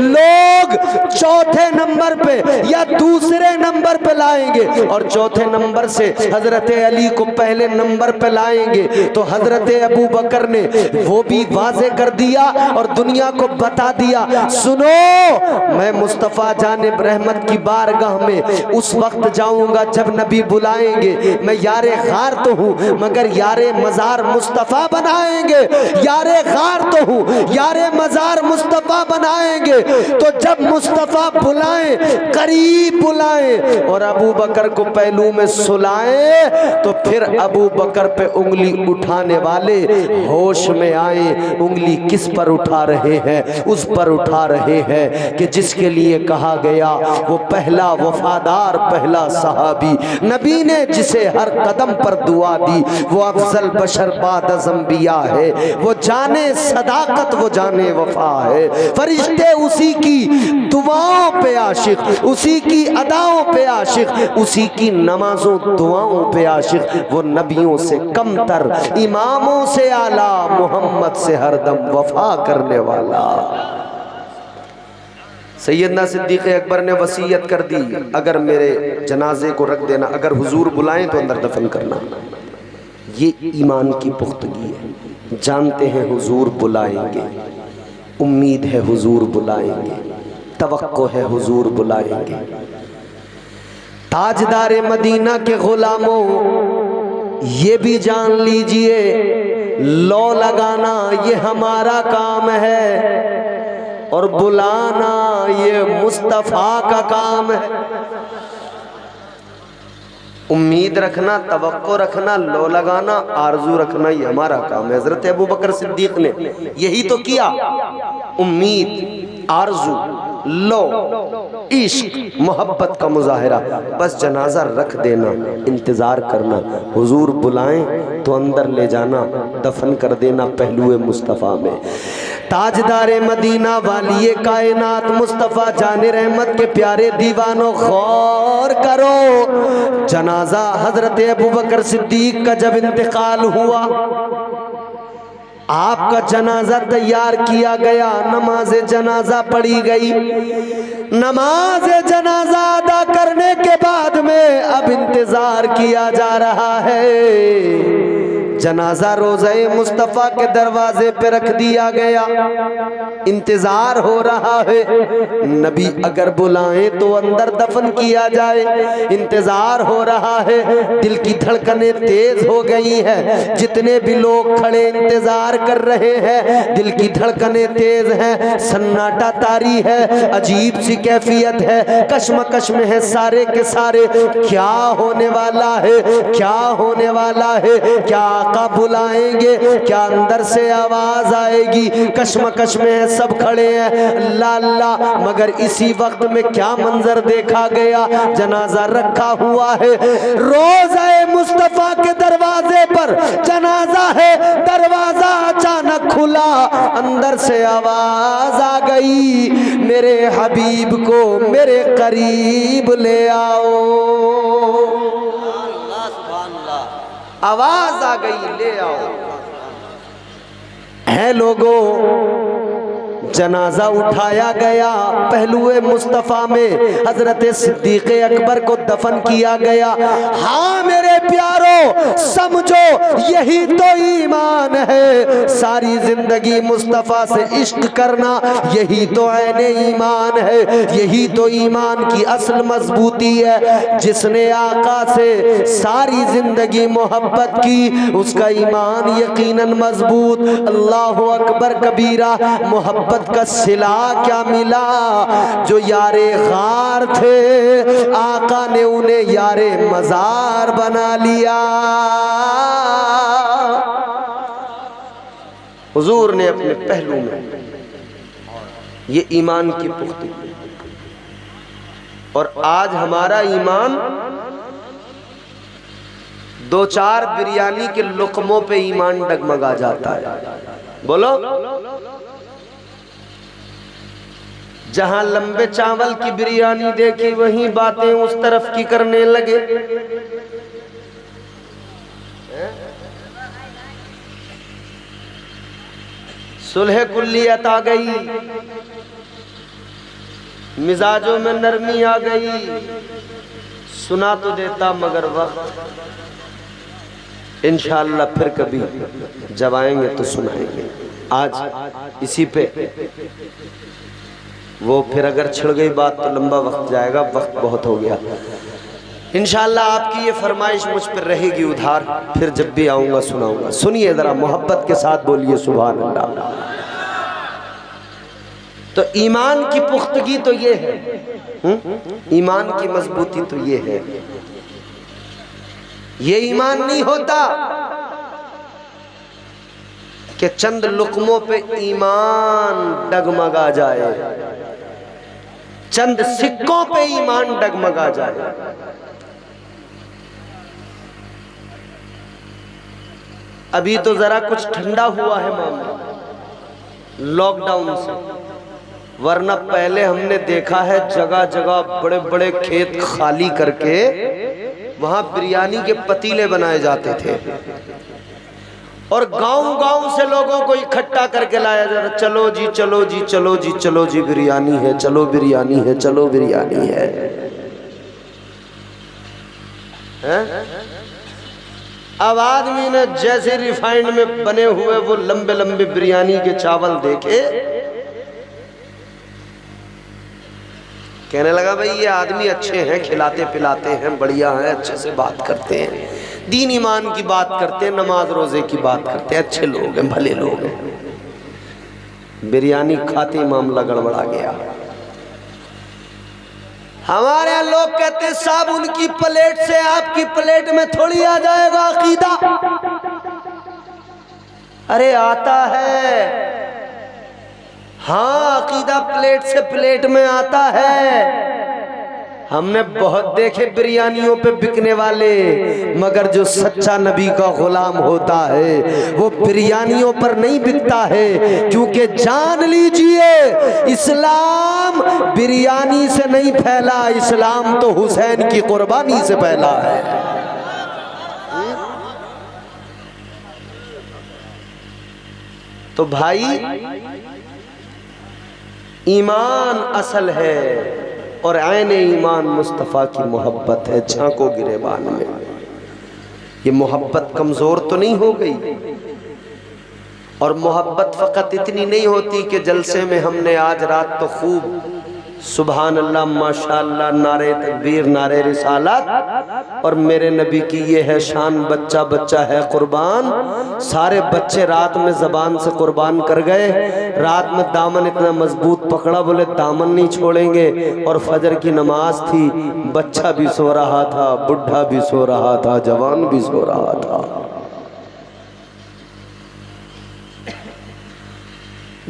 लोग चौथे नंबर पे या दूसरे नंबर पे लाएंगे और चौथे नंबर से हजरत अली को पहले नंबर पे लाएंगे। तो हजरत अबू बकर ने वो भी वाज़े कर दिया और दुनिया को बता दिया, सुनो मैं मुस्तफा जानिब रहमत की बारगाह में उस वक्त जाऊंगा जब नबी बुलाएंगे। मैं यारे गार तो हूँ मगर यारे मजार मुस्तफा बनाएंगे, यारे गार तो हूँ यारे मजार मुस्तफा बनाएंगे। तो जब मुस्तफा बुलाएं, करीब बुलाएं और अबू बकर को पहलू में सुलाएं, तो फिर अबू बकर पे उंगली उठाने वाले होश में आए। उंगली किस पर उठा रहे हैं? उस पर उठा रहे हैं कि जिसके लिए कहा गया वो पहला वफादार, पहला सहाबी, नबी ने जिसे हर कदम पर दुआ दी, वो अफजल बशर बाद अंबिया है, वो जाने सदाकत, वो जाने वफा है। फरिश्ते उसी की दुआओं पे आशिक, उसी की अदाओं पे आशिक, उसी की नमाजों दुआओं पे आशिक, वो नबियों से कमतर, इमामों से आला, मोहम्मद से हरदम वफा करने वाला। सैयदना सिद्दीक़ अकबर ने वसीयत कर दी, अगर मेरे जनाजे को रख देना, अगर हुजूर बुलाएं तो अंदर दफन करना। ये ईमान की पुख्तगी है। जानते हैं हुजूर बुलाएंगे, उम्मीद है हुजूर बुलाएंगे, तवक्को है हुजूर बुलाएंगे। ताजदार मदीना के गुलामों, ये भी जान लीजिए, लौ लगाना ये हमारा काम है और बुलाना ये मुस्तफ़ा का काम है। उम्मीद रखना, तवक्को रखना, लो लगाना, आरजू रखना, ये हमारा काम है। हजरत अबू बकर सिद्दीक ने यही तो किया। उम्मीद, आरजू, लो, इश्क, मोहब्बत का मुजाहिरा, बस जनाजा रख देना, इंतजार करना, हुजूर बुलाएं तो अंदर ले जाना, दफन कर देना पहलुए मुस्तफ़ा में। ताजदार मदीना वालिए कायनात मुस्तफ़ा जाने रहमत के प्यारे दीवानों, गौर करो, जनाजा हजरत अबू बकर सिद्दीक का जब इंतकाल हुआ, आपका जनाजा तैयार किया गया, नमाज जनाजा पढ़ी गई। नमाज जनाजा अदा करने के बाद में अब इंतजार किया जा रहा है। जनाजा रोज़े मुस्तफ़ा के दरवाजे पे रख दिया गया, इंतजार हो रहा है नबी अगर बुलाएं तो अंदर दफन किया जाए। इंतजार हो रहा है, दिल की धड़कनें तेज हो गई हैं, जितने भी लोग खड़े इंतजार कर रहे हैं, दिल की धड़कनें तेज हैं, सन्नाटा तारी है, अजीब सी कैफियत है, कश्मकश में है सारे के सारे। क्या होने वाला है, क्या होने वाला है, क्या आका बुलाएंगे, क्या अंदर से आवाज आएगी? कश्मकश में है, सब खड़े हैं, अल्लाह अल्लाह। मगर इसी वक्त में क्या मंजर देखा गया, जनाजा रखा हुआ है, रोज़े मुस्तफ़ा के दरवाजे पर जनाजा है, दरवाजा अचानक खुला, अंदर से आवाज आ गई, मेरे हबीब को मेरे करीब ले आओ। आवाज आ गई, ले आओ। है लोगों, जनाजा उठाया गया, पहलुए मुस्तफ़ा में हजरत सिद्दीक़ अकबर को दफन किया गया। हाँ मेरे प्यारों, समझो यही तो ईमान है, सारी जिंदगी मुस्तफ़ा से इश्क करना, यही तो ऐने ईमान है, यही तो ईमान की असल मजबूती है। जिसने आका से सारी जिंदगी मोहब्बत की, उसका ईमान यकीनन मजबूत। अल्लाह अकबर कबीरा। मोहब्बत का सिला क्या मिला, जो यारे गार थे आका ने उन्हें यारे मजार बना लिया। हुजूर ने अपने पहलू में ये ईमान की पुख्ती, और आज हमारा ईमान दो चार बिरयानी के लुकमों पे ईमान डगमगा जाता है। बोलो, जहां लंबे चावल की बिरयानी देखी वहीं बातें उस तरफ की करने लगे। सुलह कुल्लियत आ गई, मिजाजों में नरमी आ गई। सुना तो देता मगर वक्त इंशाअल्लाह फिर कभी जब आएंगे तो सुनाएंगे। आज इसी पे वो फिर अगर छिड़ गई बात तो लंबा वक्त जाएगा, वक्त बहुत हो गया। इंशाअल्लाह आपकी ये फरमाइश मुझ पर रहेगी उधार, फिर जब भी आऊंगा सुनाऊंगा। सुनिए जरा, मोहब्बत के साथ बोलिए सुभान अल्लाह। तो ईमान की पुख्तगी तो ये है, ईमान की मजबूती तो ये है। ये ईमान नहीं होता कि चंद लुकमों पे ईमान डगमगा जाए, चंद सिक्कों पे ईमान डगमगा जाए। अभी तो जरा कुछ ठंडा हुआ है मामला लॉकडाउन से, वरना पहले हमने देखा है जगह जगह बड़े बड़े खेत खाली करके वहां बिरयानी के पतीले बनाए जाते थे और गांव-गांव से लोगों को इकट्ठा करके लाया जाता, चलो जी चलो जी चलो जी चलो जी बिरयानी है, चलो बिरयानी है, चलो बिरयानी है। अब आदमी ने जैसे रिफाइंड में बने हुए वो लंबे लंबे बिरयानी के चावल देखे, कहने लगा भाई ये आदमी अच्छे हैं, खिलाते पिलाते हैं, बढ़िया हैं, अच्छे से बात करते हैं, दीन ईमान की बात करते हैं, नमाज रोजे की बात करते हैं, अच्छे लोग हैं, भले लोग हैं। बिरयानी खाते ही मामला गड़बड़ा गया। हमारे यहाँ लोग कहते हैं साहब उनकी प्लेट से आपकी प्लेट में थोड़ी आ जाएगा अकीदा। अरे आता है, हाँ अकीदा प्लेट से प्लेट में आता है। हमने बहुत देखे बिरयानियों पे बिकने वाले, मगर जो सच्चा नबी का गुलाम होता है वो बिरयानियों पर नहीं बिकता है, क्योंकि जान लीजिए इस्लाम बिरयानी से नहीं फैला, इस्लाम तो हुसैन की कुर्बानी से फैला है। तो भाई ईमान असल है और ऐन ईमान मुस्तफ़ा की मोहब्बत है। झांको गिरेबान में, ये मोहब्बत कमज़ोर तो नहीं हो गई। और मोहब्बत फ़कत इतनी नहीं होती कि जलसे में हमने आज रात तो खूब सुभान अल्लाह माशाअल्लाह नारे तकबीर नारे रिसालत और मेरे नबी की ये है शान, बच्चा बच्चा है कुर्बान। सारे बच्चे रात में ज़बान से कुर्बान कर गए, रात में दामन इतना मजबूत पकड़ा, बोले दामन नहीं छोड़ेंगे। और फजर की नमाज थी, बच्चा भी सो रहा था, बुढ़ा भी सो रहा था, जवान भी सो रहा था।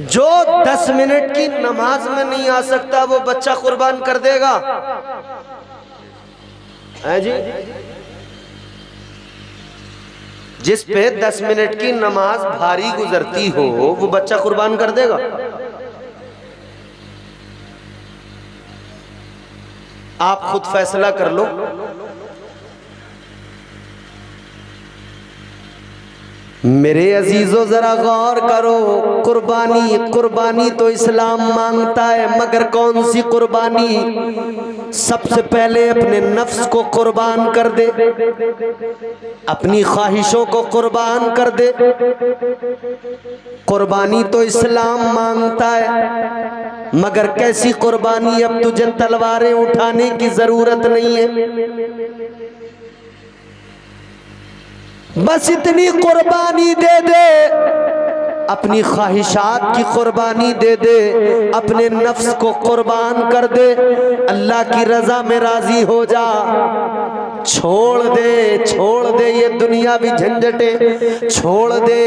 जो 10 मिनट की नमाज में नहीं आ सकता वो बच्चा कुर्बान कर देगा, है जी? जिस पे 10 मिनट की नमाज भारी गुजरती हो वो बच्चा कुर्बान कर देगा। आप खुद फैसला कर लो। मेरे अजीजों जरा गौर करो, कुर्बानी कुर्बानी तो इस्लाम मांगता है, मगर कौन सी कुर्बानी? सबसे पहले अपने नफ्स को कुर्बान कर दे, अपनी ख्वाहिशों को कुर्बान कर दे। कुर्बानी तो इस्लाम मांगता है, मगर कैसी कुर्बानी? अब तुझे तलवारें उठाने की जरूरत नहीं है, बस इतनी कुर्बानी दे दे, अपनी ख्वाहिशात की कुर्बानी दे दे, अपने नफ्स को कुर्बान कर दे, अल्लाह की रजा में राजी हो जा। छोड़ दे ये दुनियावी झंझटें, छोड़ दे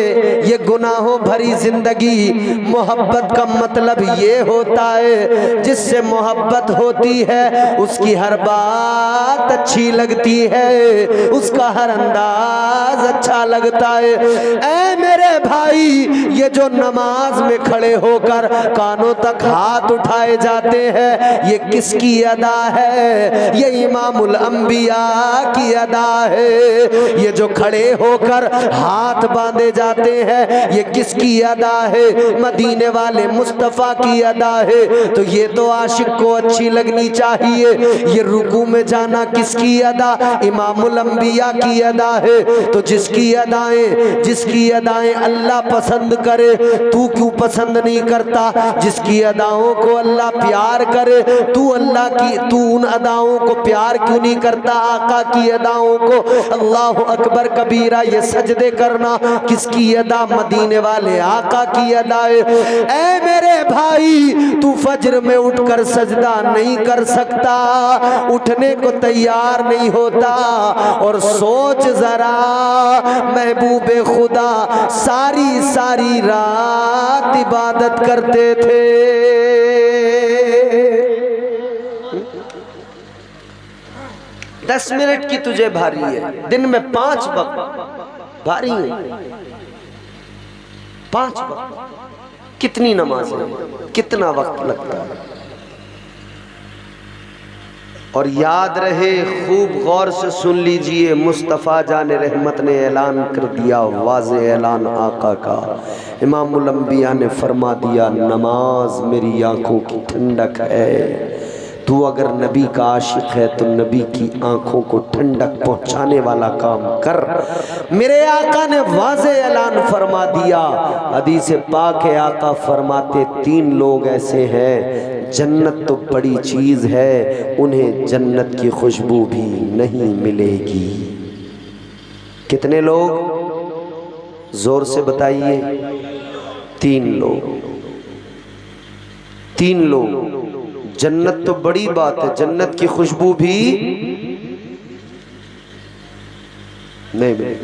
ये गुनाहों भरी जिंदगी। मोहब्बत का मतलब ये होता है, जिससे मोहब्बत होती है उसकी हर बात अच्छी लगती है, उसका हर अंदाज अच्छा लगता है। ऐ मेरे भाई, ये जो नमाज में खड़े होकर कानों तक हाथ उठाए जाते हैं, ये किसकी अदा है? ये इमामुल अंबिया की अदा है? ये जो खड़े होकर हाथ बांधे जाते हैं ये किसकी अदा है? मदीने वाले मुस्तफ़ा की अदा है। तो ये तो आशिक को अच्छी लगनी चाहिए। ये रुकू में जाना किसकी अदा? इमामुल अंबिया की अदा है। तो जिसकी अदाएं अल्लाह पसंद करे, तू क्यों पसंद नहीं करता? जिसकी अदाओं को अल्लाह प्यार करे, तू उन अदाओं को प्यार क्यों नहीं करता? आका की अदाओं को। अल्लाह अकबर कबीरा। ये सजदे करना किसकी अदा? मदीने वाले आका की अदा है। ऐ मेरे भाई, तू फज्र में उठकर सजदा नहीं कर सकता, उठने को तैयार नहीं होता। और सोच जरा, महबूबे खुदा सारी सारी रात इबादत करते थे। 10 मिनट की तुझे भारी है, दिन में 5 वक्त भारी है। 5 वक्त कितनी नमाज है, कितना वक्त लगता है? और याद रहे, खूब गौर से सुन लीजिए, मुस्तफ़ा जान रहमत ने ऐलान कर दिया, वाज़े ऐलान आका का। इमामुल अंबिया ने फरमा दिया, नमाज मेरी आंखों की ठंडक है। तू अगर नबी का आशिक है तो नबी की आंखों को ठंडक पहुंचाने वाला काम कर। मेरे आका ने वाज़े ऐलान फरमा दिया। हदीस पाक है, आका फरमाते 3 लोग ऐसे हैं, जन्नत तो बड़ी चीज़ है, उन्हें जन्नत की खुशबू भी नहीं मिलेगी। कितने लोग? जोर से बताइए। 3 लोग। 3 लोग। जन्नत तो बड़ी बात है, जन्नत की खुशबू भी नहीं।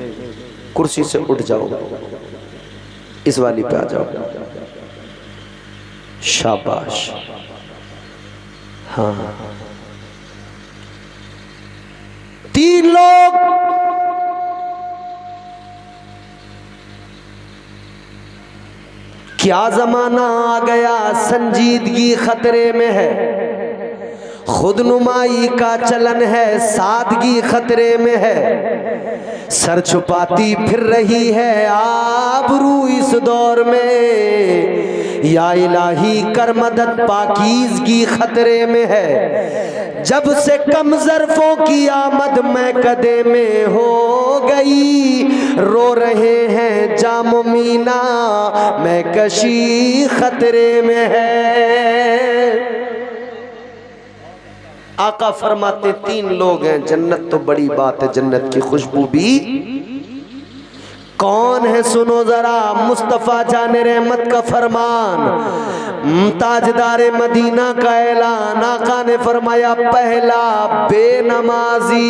कुर्सी से उठ जाओ, इस वाली पे आ जाओ। शाबाश। हाँ, 3 लोग। क्या जमाना आ गया, संजीदगी खतरे में है, खुदनुमाई का चलन है, सादगी खतरे में है, सर छुपाती फिर रही है आबरू इस दौर में। या इलाही कर मदद, पाकीज़गी खतरे में है। जब से कम ज़र्फ़ों की आमद मैं कदे में हो गई, रो रहे हैं जाम मीना, मैं कशी खतरे में है। आका फरमाते 3 लोग हैं, जन्नत तो बड़ी बात है, जन्नत की खुशबू भी। कौन है? सुनो जरा, मुस्तफ़ा जाने रहमत का फरमान, ताजदारे मदीना का ऐलान। आका ने फरमाया, पहला बेनमाजी।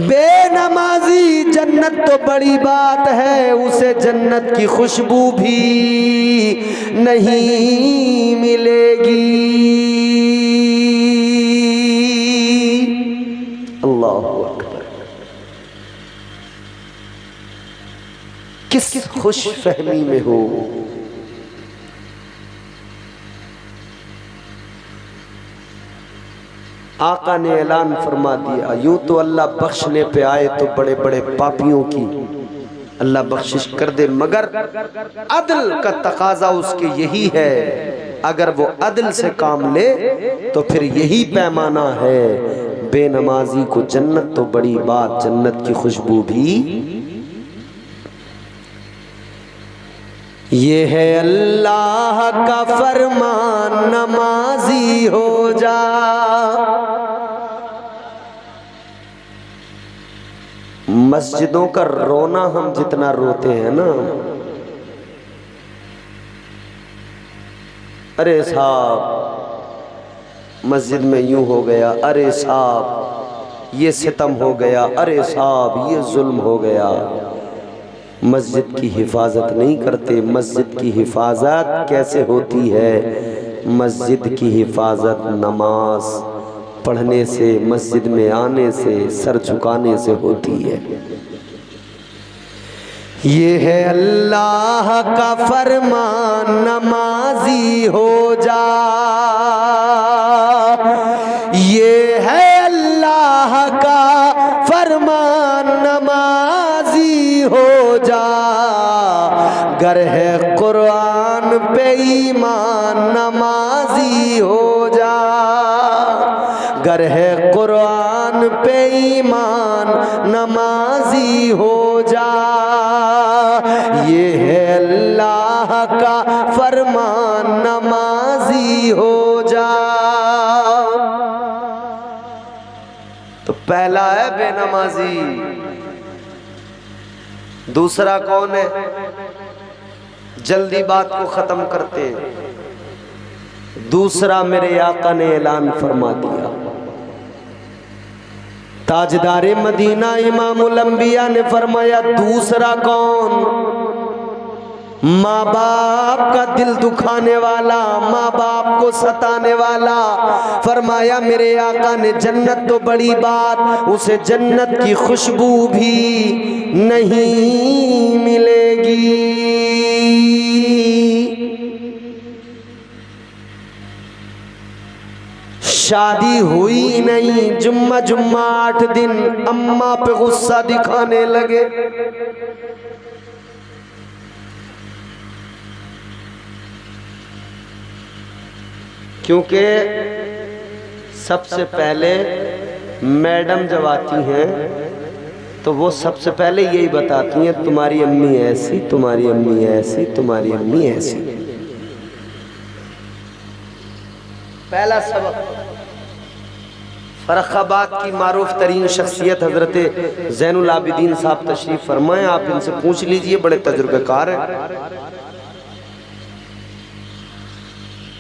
बेनमाजी, जन्नत तो बड़ी बात है, उसे जन्नत की खुशबू भी नहीं मिलेगी। अल्लाहु अकबर। किस खुश फहमी में हो। आका ने ऐलान फरमा दिया, यूं तो अल्लाह बख्शने पे आए तो बड़े बड़े पापियों की अल्लाह बख्शिश कर दे, मगर अदल का तकाजा उसके यही है। अगर वो अदल से काम ले तो फिर यही पैमाना है। बेनमाजी को जन्नत तो बड़ी बात, जन्नत की खुशबू भी। ये है अल्लाह का फरमान, नमाजी हो जा। मस्जिदों का रोना हम जितना रोते हैं ना, अरे साहब मस्जिद में यूं हो गया, अरे साहब ये सितम हो गया, अरे साहब ये जुल्म हो गया। मस्जिद की हिफाजत नहीं करते। मस्जिद की हिफाजत कैसे होती है? मस्जिद की हिफाजत नमाज पढ़ने से, मस्जिद में आने से, सर झुकाने से होती है। ये है अल्लाह का फरमान, नमाजी हो जा। ये है अल्लाह का फरमान, नमाजी हो जा। गर है कुरान पे ईमान, नमाजी हो जा। गर है कुरान पे ईमान, नमाजी हो जा। ये है अल्लाह का फरमान, नमाजी हो जा। तो पहला है बेनमाजी। दूसरा कौन है? जल्दी बात को खत्म करते हैं। दूसरा मेरे आका ने ऐलान फरमा दिया, ताजदारे मदीना इमामुल अंबिया ने फरमाया, दूसरा कौन? माँ बाप का दिल दुखाने वाला, माँ बाप को सताने वाला। फरमाया मेरे आका ने, जन्नत तो बड़ी बात, उसे जन्नत की खुशबू भी नहीं मिलेगी। शादी हुई नहीं, जुम्मा जुम्मा 8 दिन अम्मा पे गुस्सा दिखाने लगे। क्योंकि सबसे पहले मैडम जब आती हैं तो वो सबसे पहले यही बताती हैं, तुम्हारी अम्मी ऐसी, तुम्हारी अम्मी ऐसी, तुम्हारी अम्मी ऐसी। पहला सबक। फर्रुखाबाद की मारूफ तरीन शख्सियत हजरत ज़ैनुल आबिदीन साहब तशरीफ फरमाए, आप इनसे पूछ लीजिए, बड़े तजुर्बेकार हैं।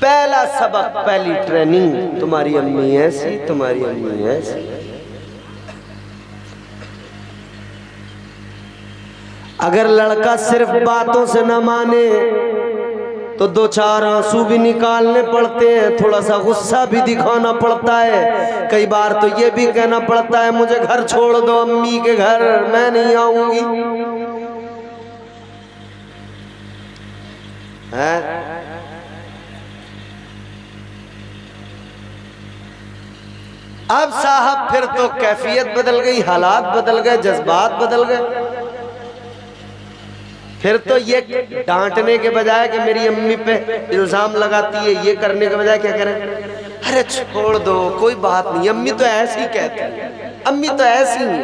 पहला सबक, पहली ट्रेनिंग, तुम्हारी अम्मी ऐसी, तुम्हारी अम्मी ऐसी। अगर लड़का सिर्फ बातों से न माने तो 2-4 आंसू भी निकालने पड़ते हैं, थोड़ा सा गुस्सा भी दिखाना पड़ता है। कई बार तो ये भी कहना पड़ता है, मुझे घर छोड़ दो अम्मी के घर, मैं नहीं आऊंगी। अब साहब फिर तो कैफियत बदल गई, हालात बदल गए, जज्बात बदल गए। फिर तो ये डांटने के बजाय कि मेरी अम्मी पे इल्जाम लगाती है, ये करने के बजाय क्या करें, अरे छोड़ दो, कोई बात नहीं, अम्मी तो ऐसी कहती है, अम्मी तो ऐसी है।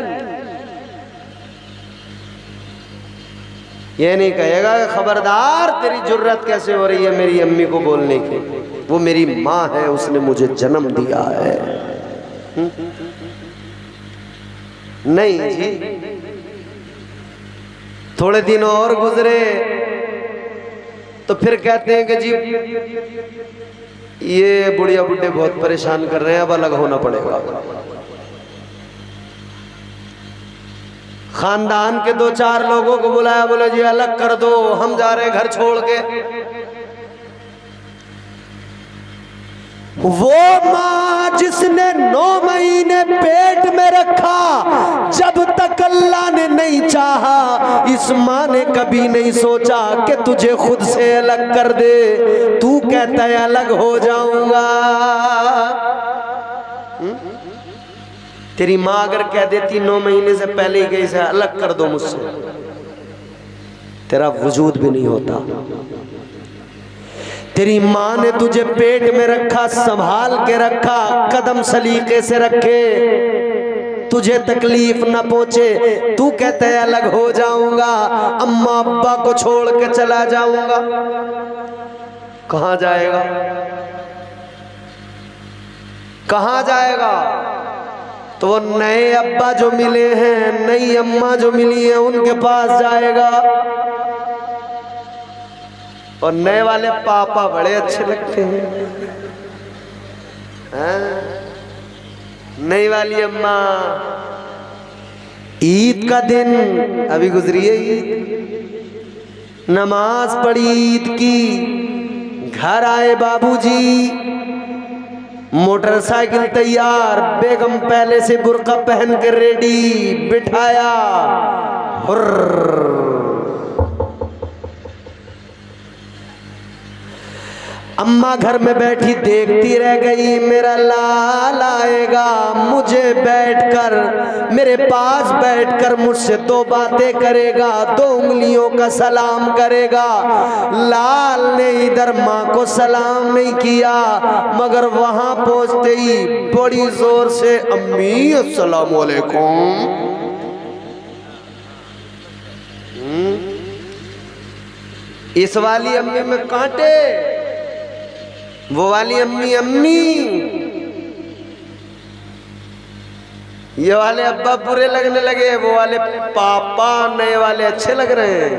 ये नहीं कहेगा कि खबरदार, तेरी जुर्रत कैसे हो रही है मेरी अम्मी को बोलने की, वो मेरी माँ है, उसने मुझे जन्म दिया है। नहीं जी। थोड़े दिन और गुजरे तो फिर कहते हैं कि जी ये बुढ़िया बुढ़े बहुत परेशान कर रहे हैं, अब अलग होना पड़ेगा। खानदान के 2-4 लोगों को बुलाया, बोले जी अलग कर दो, हम जा रहे हैं घर छोड़ के। वो माँ जिसने 9 महीने पेट में रखा, जब तक अल्लाह ने नहीं चाहा, इस माँ ने कभी नहीं सोचा कि तुझे खुद से अलग कर दे। तू कहता है अलग हो जाऊंगा। तेरी माँ अगर कह देती 9 महीने से पहले ही कहीं से अलग कर दो मुझसे, तेरा वजूद भी नहीं होता। तेरी माँ ने तुझे पेट में रखा, संभाल के रखा, कदम सलीके से रखे, तुझे तकलीफ न पहुंचे। तू कहते है अलग हो जाऊंगा, अम्मा अब्बा को छोड़ के चला जाऊंगा। कहां जाएगा, कहां जाएगा? तो वो नए अब्बा जो मिले हैं, नई अम्मा जो मिली है, उनके पास जाएगा। और नए वाले पापा बड़े अच्छे लगते हैं, नई वाली अम्मा। ईद का दिन अभी गुजरी है, ईद नमाज पढ़ी ईद की, घर आए बाबूजी, मोटरसाइकिल तैयार, बेगम पहले से बुर्का पहन के रेडी, बिठाया, हुर्र अम्मा घर में बैठी देखती रह गई, मेरा लाल आएगा, मुझे बैठकर मेरे पास बैठकर मुझसे दो बातें करेगा, दो उंगलियों का सलाम करेगा। लाल ने इधर माँ को सलाम नहीं किया, मगर वहां पहुंचते ही बड़ी जोर से अम्मी अस्सलाम वालेकुम। इस वाली अम्मी में कांटे, वो वाली अम्मी अम्मी, ये वाले अब्बा बुरे लगने लगे, वो वाले पापा नए वाले अच्छे लग रहे हैं।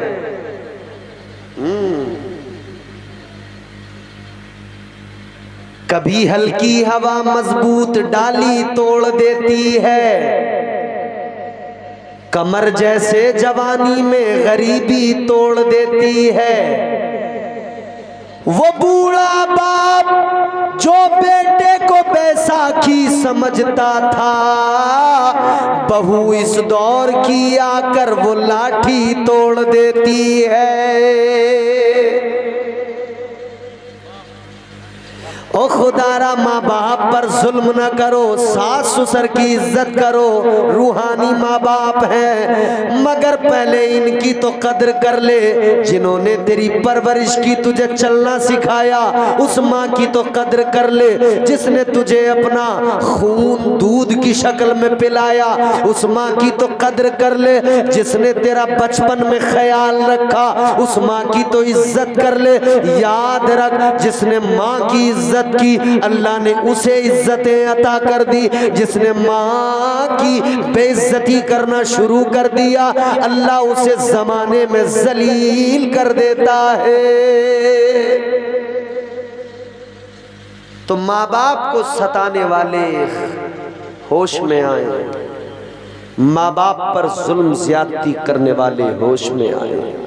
कभी हल्की हवा मजबूत डाली तोड़ देती है, कमर जैसे जवानी में गरीबी तोड़ देती है। वो बूढ़ा बाप जो बेटे को बैसाखी समझता था, बहू इस दौर की आकर वो लाठी तोड़ देती है। ओ खुदारा माँ बाप पर जुल्म न करो, सास ससुर की इज्जत करो, रूहानी माँ बाप हैं, मगर पहले इनकी तो कदर कर ले जिन्होंने तेरी परवरिश की, तुझे चलना सिखाया। उस माँ की तो कदर कर ले जिसने तुझे अपना खून दूध की शक्ल में पिलाया। उस माँ की तो कदर कर ले जिसने तेरा बचपन में ख्याल रखा। उस माँ की तो इज्जत कर ले। याद रख, जिसने माँ की इज्जत की, अल्लाह ने उसे इज्जतें अता कर दी। जिसने माँ की बेइज्जती करना शुरू कर दिया, अल्लाह उसे जमाने में जलील कर देता है। तो माँ बाप को सताने वाले होश में आए, माँ बाप पर जुल्म ज्यादती करने वाले होश में आए।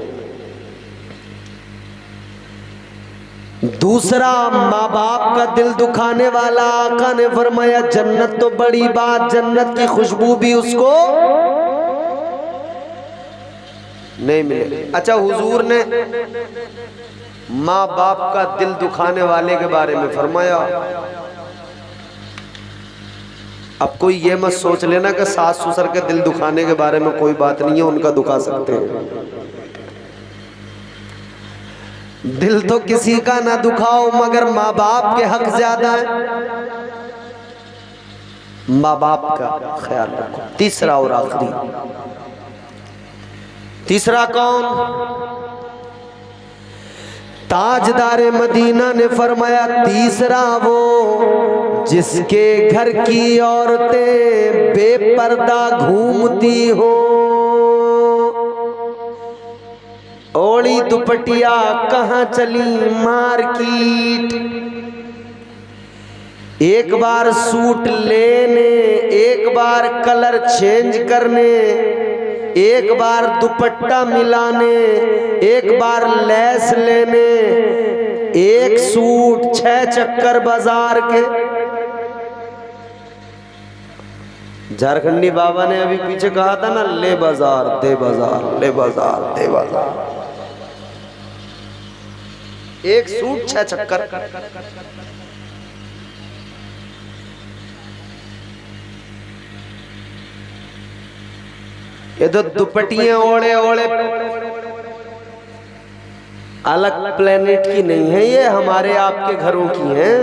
दूसरा, माँ बाप का दिल दुखाने वाला, आका ने फरमाया जन्नत तो बड़ी बात, जन्नत की खुशबू भी उसको नहीं मिले। अच्छा, हुजूर ने माँ बाप का दिल दुखाने वाले के बारे में फरमाया। अब कोई ये मत सोच लेना कि सास ससुर के दिल दुखाने के बारे में कोई बात नहीं है, उनका दुखा सकते हैं। दिल तो किसी का ना दुखाओ, मगर माँ बाप के हक ज्यादा है। माँ बाप का ख्याल रखो। तीसरा और आखिरी, तीसरा कौन? ताजदारे मदीना ने फरमाया तीसरा वो जिसके घर की औरतें बेपर्दा घूमती हो, ओढ़ी दुपटिया कहाँ चली मार्केट, एक बार सूट लेने, एक बार कलर चेंज करने, एक बार दुपट्टा मिलाने, एक बार लेस लेने, एक सूट 6 चक्कर बाजार के। झारखंडी बाबा ने अभी पीछे कहा था ना, ले बाजार दे बाजार, ले बाजार दे बाजार। एक सूट 6 चक्कर। ये तो दुपट्टियां ओढ़े ओढ़े अलग प्लेनेट की नहीं है, ये हमारे आपके घरों की हैं।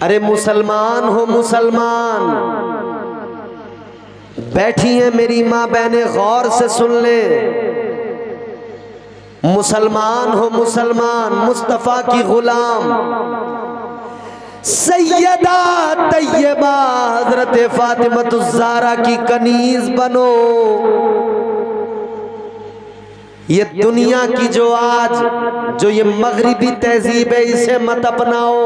अरे मुसलमान हो मुसलमान, बैठी है मेरी माँ बहनें, गौर से सुन ले। मुसलमान हो मुसलमान, मुस्तफा की गुलाम सैयदा तैयबा हजरत फातिमा की कनीज बनो। ये दुनिया की जो आज जो ये मगरिबी तहजीब है, इसे मत अपनाओ।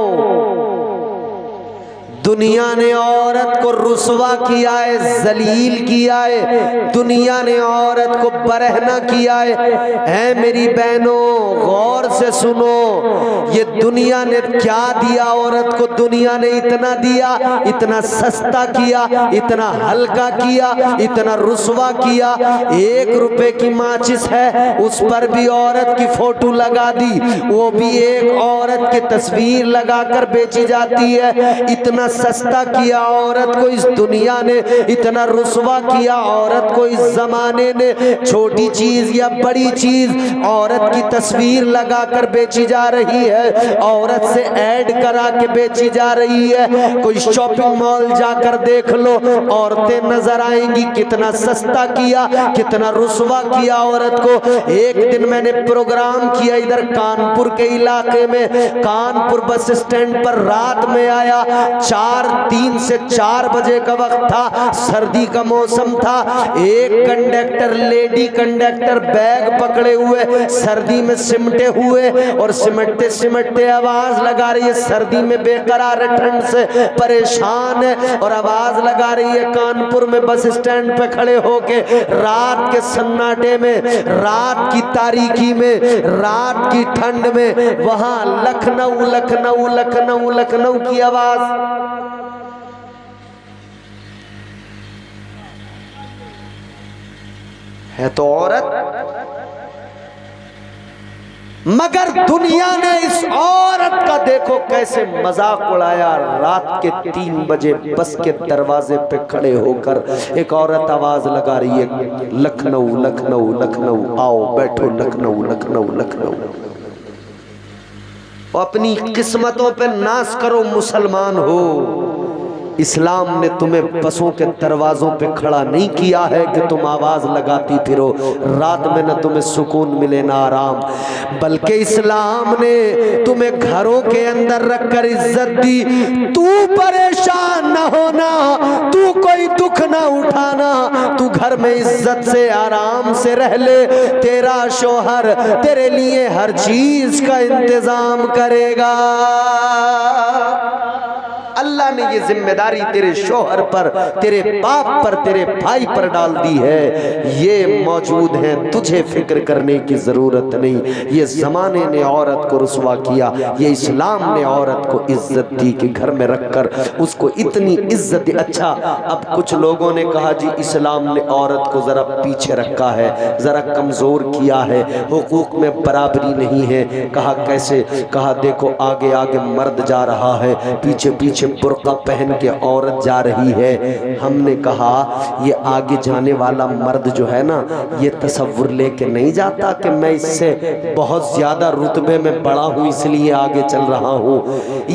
दुनिया ने औरत को रुसवा किया है, जलील किया है, दुनिया ने औरत को बरहना किया है मेरी बहनों, गौर से सुनो। ये दुनिया ने क्या दिया औरत को? दुनिया ने इतना दिया, इतना सस्ता किया, इतना हल्का किया, इतना रुस्वा किया। 1 रुपए की माचिस है, उस पर भी औरत की फोटो लगा दी, वो भी एक औरत की तस्वीर लगाकर बेची जाती है। इतना सस्ता किया औरत को इस दुनिया ने, इतना रुस्वा किया औरत को इस जमाने ने। छोटी चीज या बड़ी चीज औरत की तस्वीर लगाकर बेची जा रही है, औरत से ऐड करा के बेची जा रही है। कोई शॉपिंग मॉल जाकर देख लो, औरतें नजर आएंगी। कितना सस्ता किया, कितना रुस्वा किया औरत को। एक दिन मैंने प्रोग्राम किया इधर कानपुर के इलाके में, कानपुर बस स्टैंड पर रात में आया। 3 से 4 बजे का वक्त था, सर्दी का मौसम था। एक कंडक्टर, लेडी कंडक्टर बैग पकड़े हुए, सर्दी में सिमटे हुए और सिमटते सिमटते आवाज लगा रही है। सर्दी में बेकरार है, ठंड से परेशान है और आवाज लगा रही है। कानपुर में बस स्टैंड पे खड़े होके रात के सन्नाटे में, रात की तारीकी में, रात की ठंड में, वहां लखनऊ लखनऊ लखनऊ लखनऊ की आवाज। है तो औरत, मगर दुनिया ने इस औरत का देखो कैसे मजाक उड़ाया। रात के 3 बजे बस के दरवाजे पे खड़े होकर एक औरत आवाज लगा रही है, लखनऊ लखनऊ लखनऊ, आओ बैठो लखनऊ लखनऊ लखनऊ। अपनी किस्मतों पे नाश करो मुसलमान हो। इस्लाम ने तुम्हें बसों के दरवाजों पे खड़ा नहीं किया है कि तुम आवाज लगाती फिरो, रात में न तुम्हें सुकून मिले ना आराम, बल्कि इस्लाम ने तुम्हें घरों के अंदर रखकर इज्जत दी। तू परेशान न होना, तू कोई दुख ना उठाना, तू घर में इज्जत से आराम से रह ले। तेरा शौहर तेरे लिए हर चीज का इंतजाम करेगा। अल्लाह ने ये जिम्मेदारी तेरे शौहर पर, तेरे बाप पर, तेरे भाई पर डाल दी है। ये मौजूद है, तुझे फिक्र करने की जरूरत नहीं। ये जमाने ने औरत को रुसवा किया, ये इस्लाम ने औरत को इज्जत दी कि घर में रखकर उसको इतनी इज्जत दी। अच्छा, अब कुछ लोगों ने कहा जी इस्लाम ने औरत को जरा पीछे रखा है, जरा कमजोर किया है, हुकूक में बराबरी नहीं है। कहा कैसे? कहा देखो आगे आगे मर्द जा रहा है, पीछे पीछे बुर्का पहन के औरत जा रही है। हमने कहा ये आगे जाने वाला मर्द जो है ना, ये तसव्वुर लेके नहीं जाता कि मैं इससे बहुत ज्यादा रुतबे में बड़ा हूं इसलिए आगे चल रहा हूं,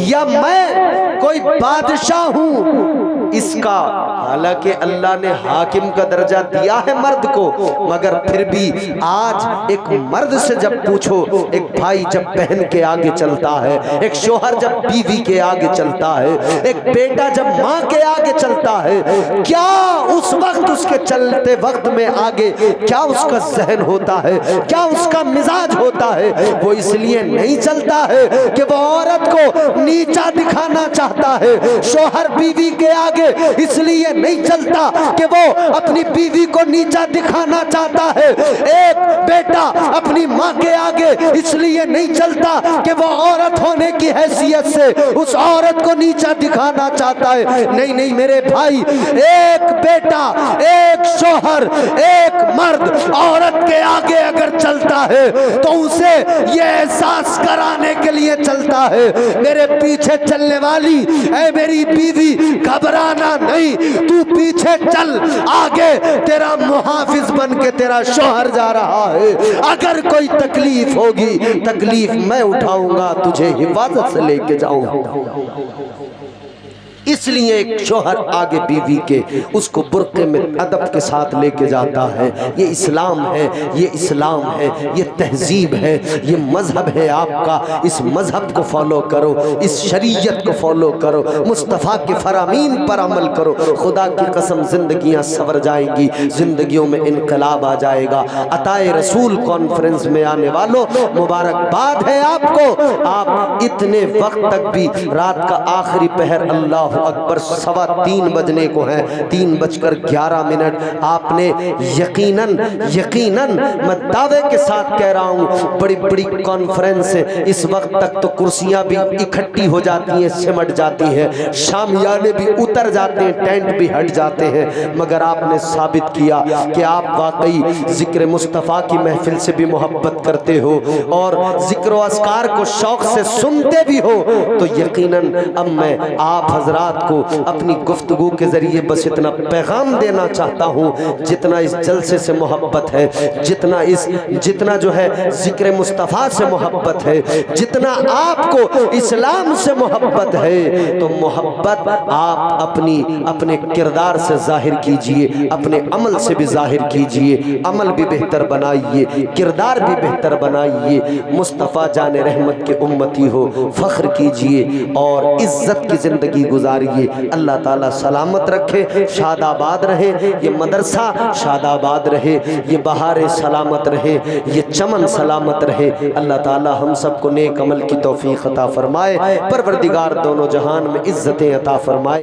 या मैं कोई बादशाह हूं इसका। हालांकि अल्लाह ने हाकिम का दर्जा दिया है मर्द को, मगर फिर भी आज एक मर्द से जब पूछो, एक भाई जब बहन के आगे चलता है, एक शौहर जब बीवी के आगे चलता है, एक बेटा जब माँ के आगे चलता है, क्या उस वक्त उसके चलते वक्त में आगे क्या उसका जहन होता है, क्या उसका मिजाज होता है? वो इसलिए नहीं चलता है कि वो औरत को नीचा दिखाना चाहता है। शौहर बीवी के आगे इसलिए नहीं चलता कि वो अपनी बीवी को नीचा दिखाना चाहता है। एक बेटा अपनी माँ के आगे इसलिए नहीं चलता कि वो औरत होने की हैसियत से उस औरत को नीचा दिखाना चाहता है। नहीं नहीं मेरे भाई, एक बेटा, एक शौहर, एक मर्द औरत के आगे अगर चलता है तो उसे ये एहसास कराने के लिए चलता है, मेरे पीछे चलने वाली ऐ मेरी बीवी घबराना नहीं, तू पीछे चल, आगे तेरा मुहाफिज बन के तेरा शौहर जा रहा है। अगर कोई तकलीफ होगी, तकलीफ मैं उठाऊंगा, तुझे हिफाजत से लेके जाऊंगा। इसलिए एक शौहर आगे बीवी के उसको बुर्के में अदब के साथ लेके जाता है। ये इस्लाम है, ये इस्लाम है, ये तहजीब है, ये मजहब है आपका। इस मजहब को फॉलो करो, इस शरीयत को फॉलो करो, मुस्तफ़ा के फरामीन पर अमल करो। खुदा की कसम जिंदगियां संवर जाएंगी, जिंदगियों में इनकलाब आ जाएगा। अताए रसूल कॉन्फ्रेंस में आने वालों, मुबारकबाद है आपको। आप इतने वक्त तक भी रात का आखिरी पहर अल्लाह अल्लाह अकबर, 3:15 बजने को हैं, 3:11। आपने यकीनन मैं दावे के साथ कह रहा हूँ, बड़ी बड़ी कॉन्फ्रेंस इस वक्त तक तो कुर्सियां भी इकट्ठी हो जाती हैं, सिमट जाती हैं, शामियाने भी उतर जाते हैं, टेंट भी हट जाते हैं, मगर आपने साबित किया कि आप वाकई जिक्र मुस्तफ़ा की महफिल से भी मोहब्बत करते हो और जिक्र अस्कार को शौक से सुनते भी हो। तो यकीनन अब मैं आप हजरात को अपनी गुफ्तगू के जरिए बस इतना पैगाम देना चाहता हूँ, जितना इस जलसे से मोहब्बत है, जितना जो है जिक्र मुस्तफ़ा से मोहब्बत है, जितना आपको इस्लाम से मोहब्बत है, तो मोहब्बत आप अपने किरदार से जाहिर कीजिए, अपने अमल से भी जाहिर कीजिए। अमल भी बेहतर बनाइए, किरदार भी बेहतर बनाइए। मुस्तफ़ा जान रहमत के उम्मती हो, फ़ख्र कीजिए और इज़्ज़त की ज़िंदगी गुजारिए। अल्लाह ताला सलामत रखे, शादाबाद रहे ये मदरसा, शादाबाद रहे ये बहारे, सलामत रहे ये चमन, सलामत रहे। अल्लाह ताला हम सबको नेक अमल की तौफीक अता फरमाए, परवरदिगार दोनों जहान में इज़्ज़तें अता फरमाए।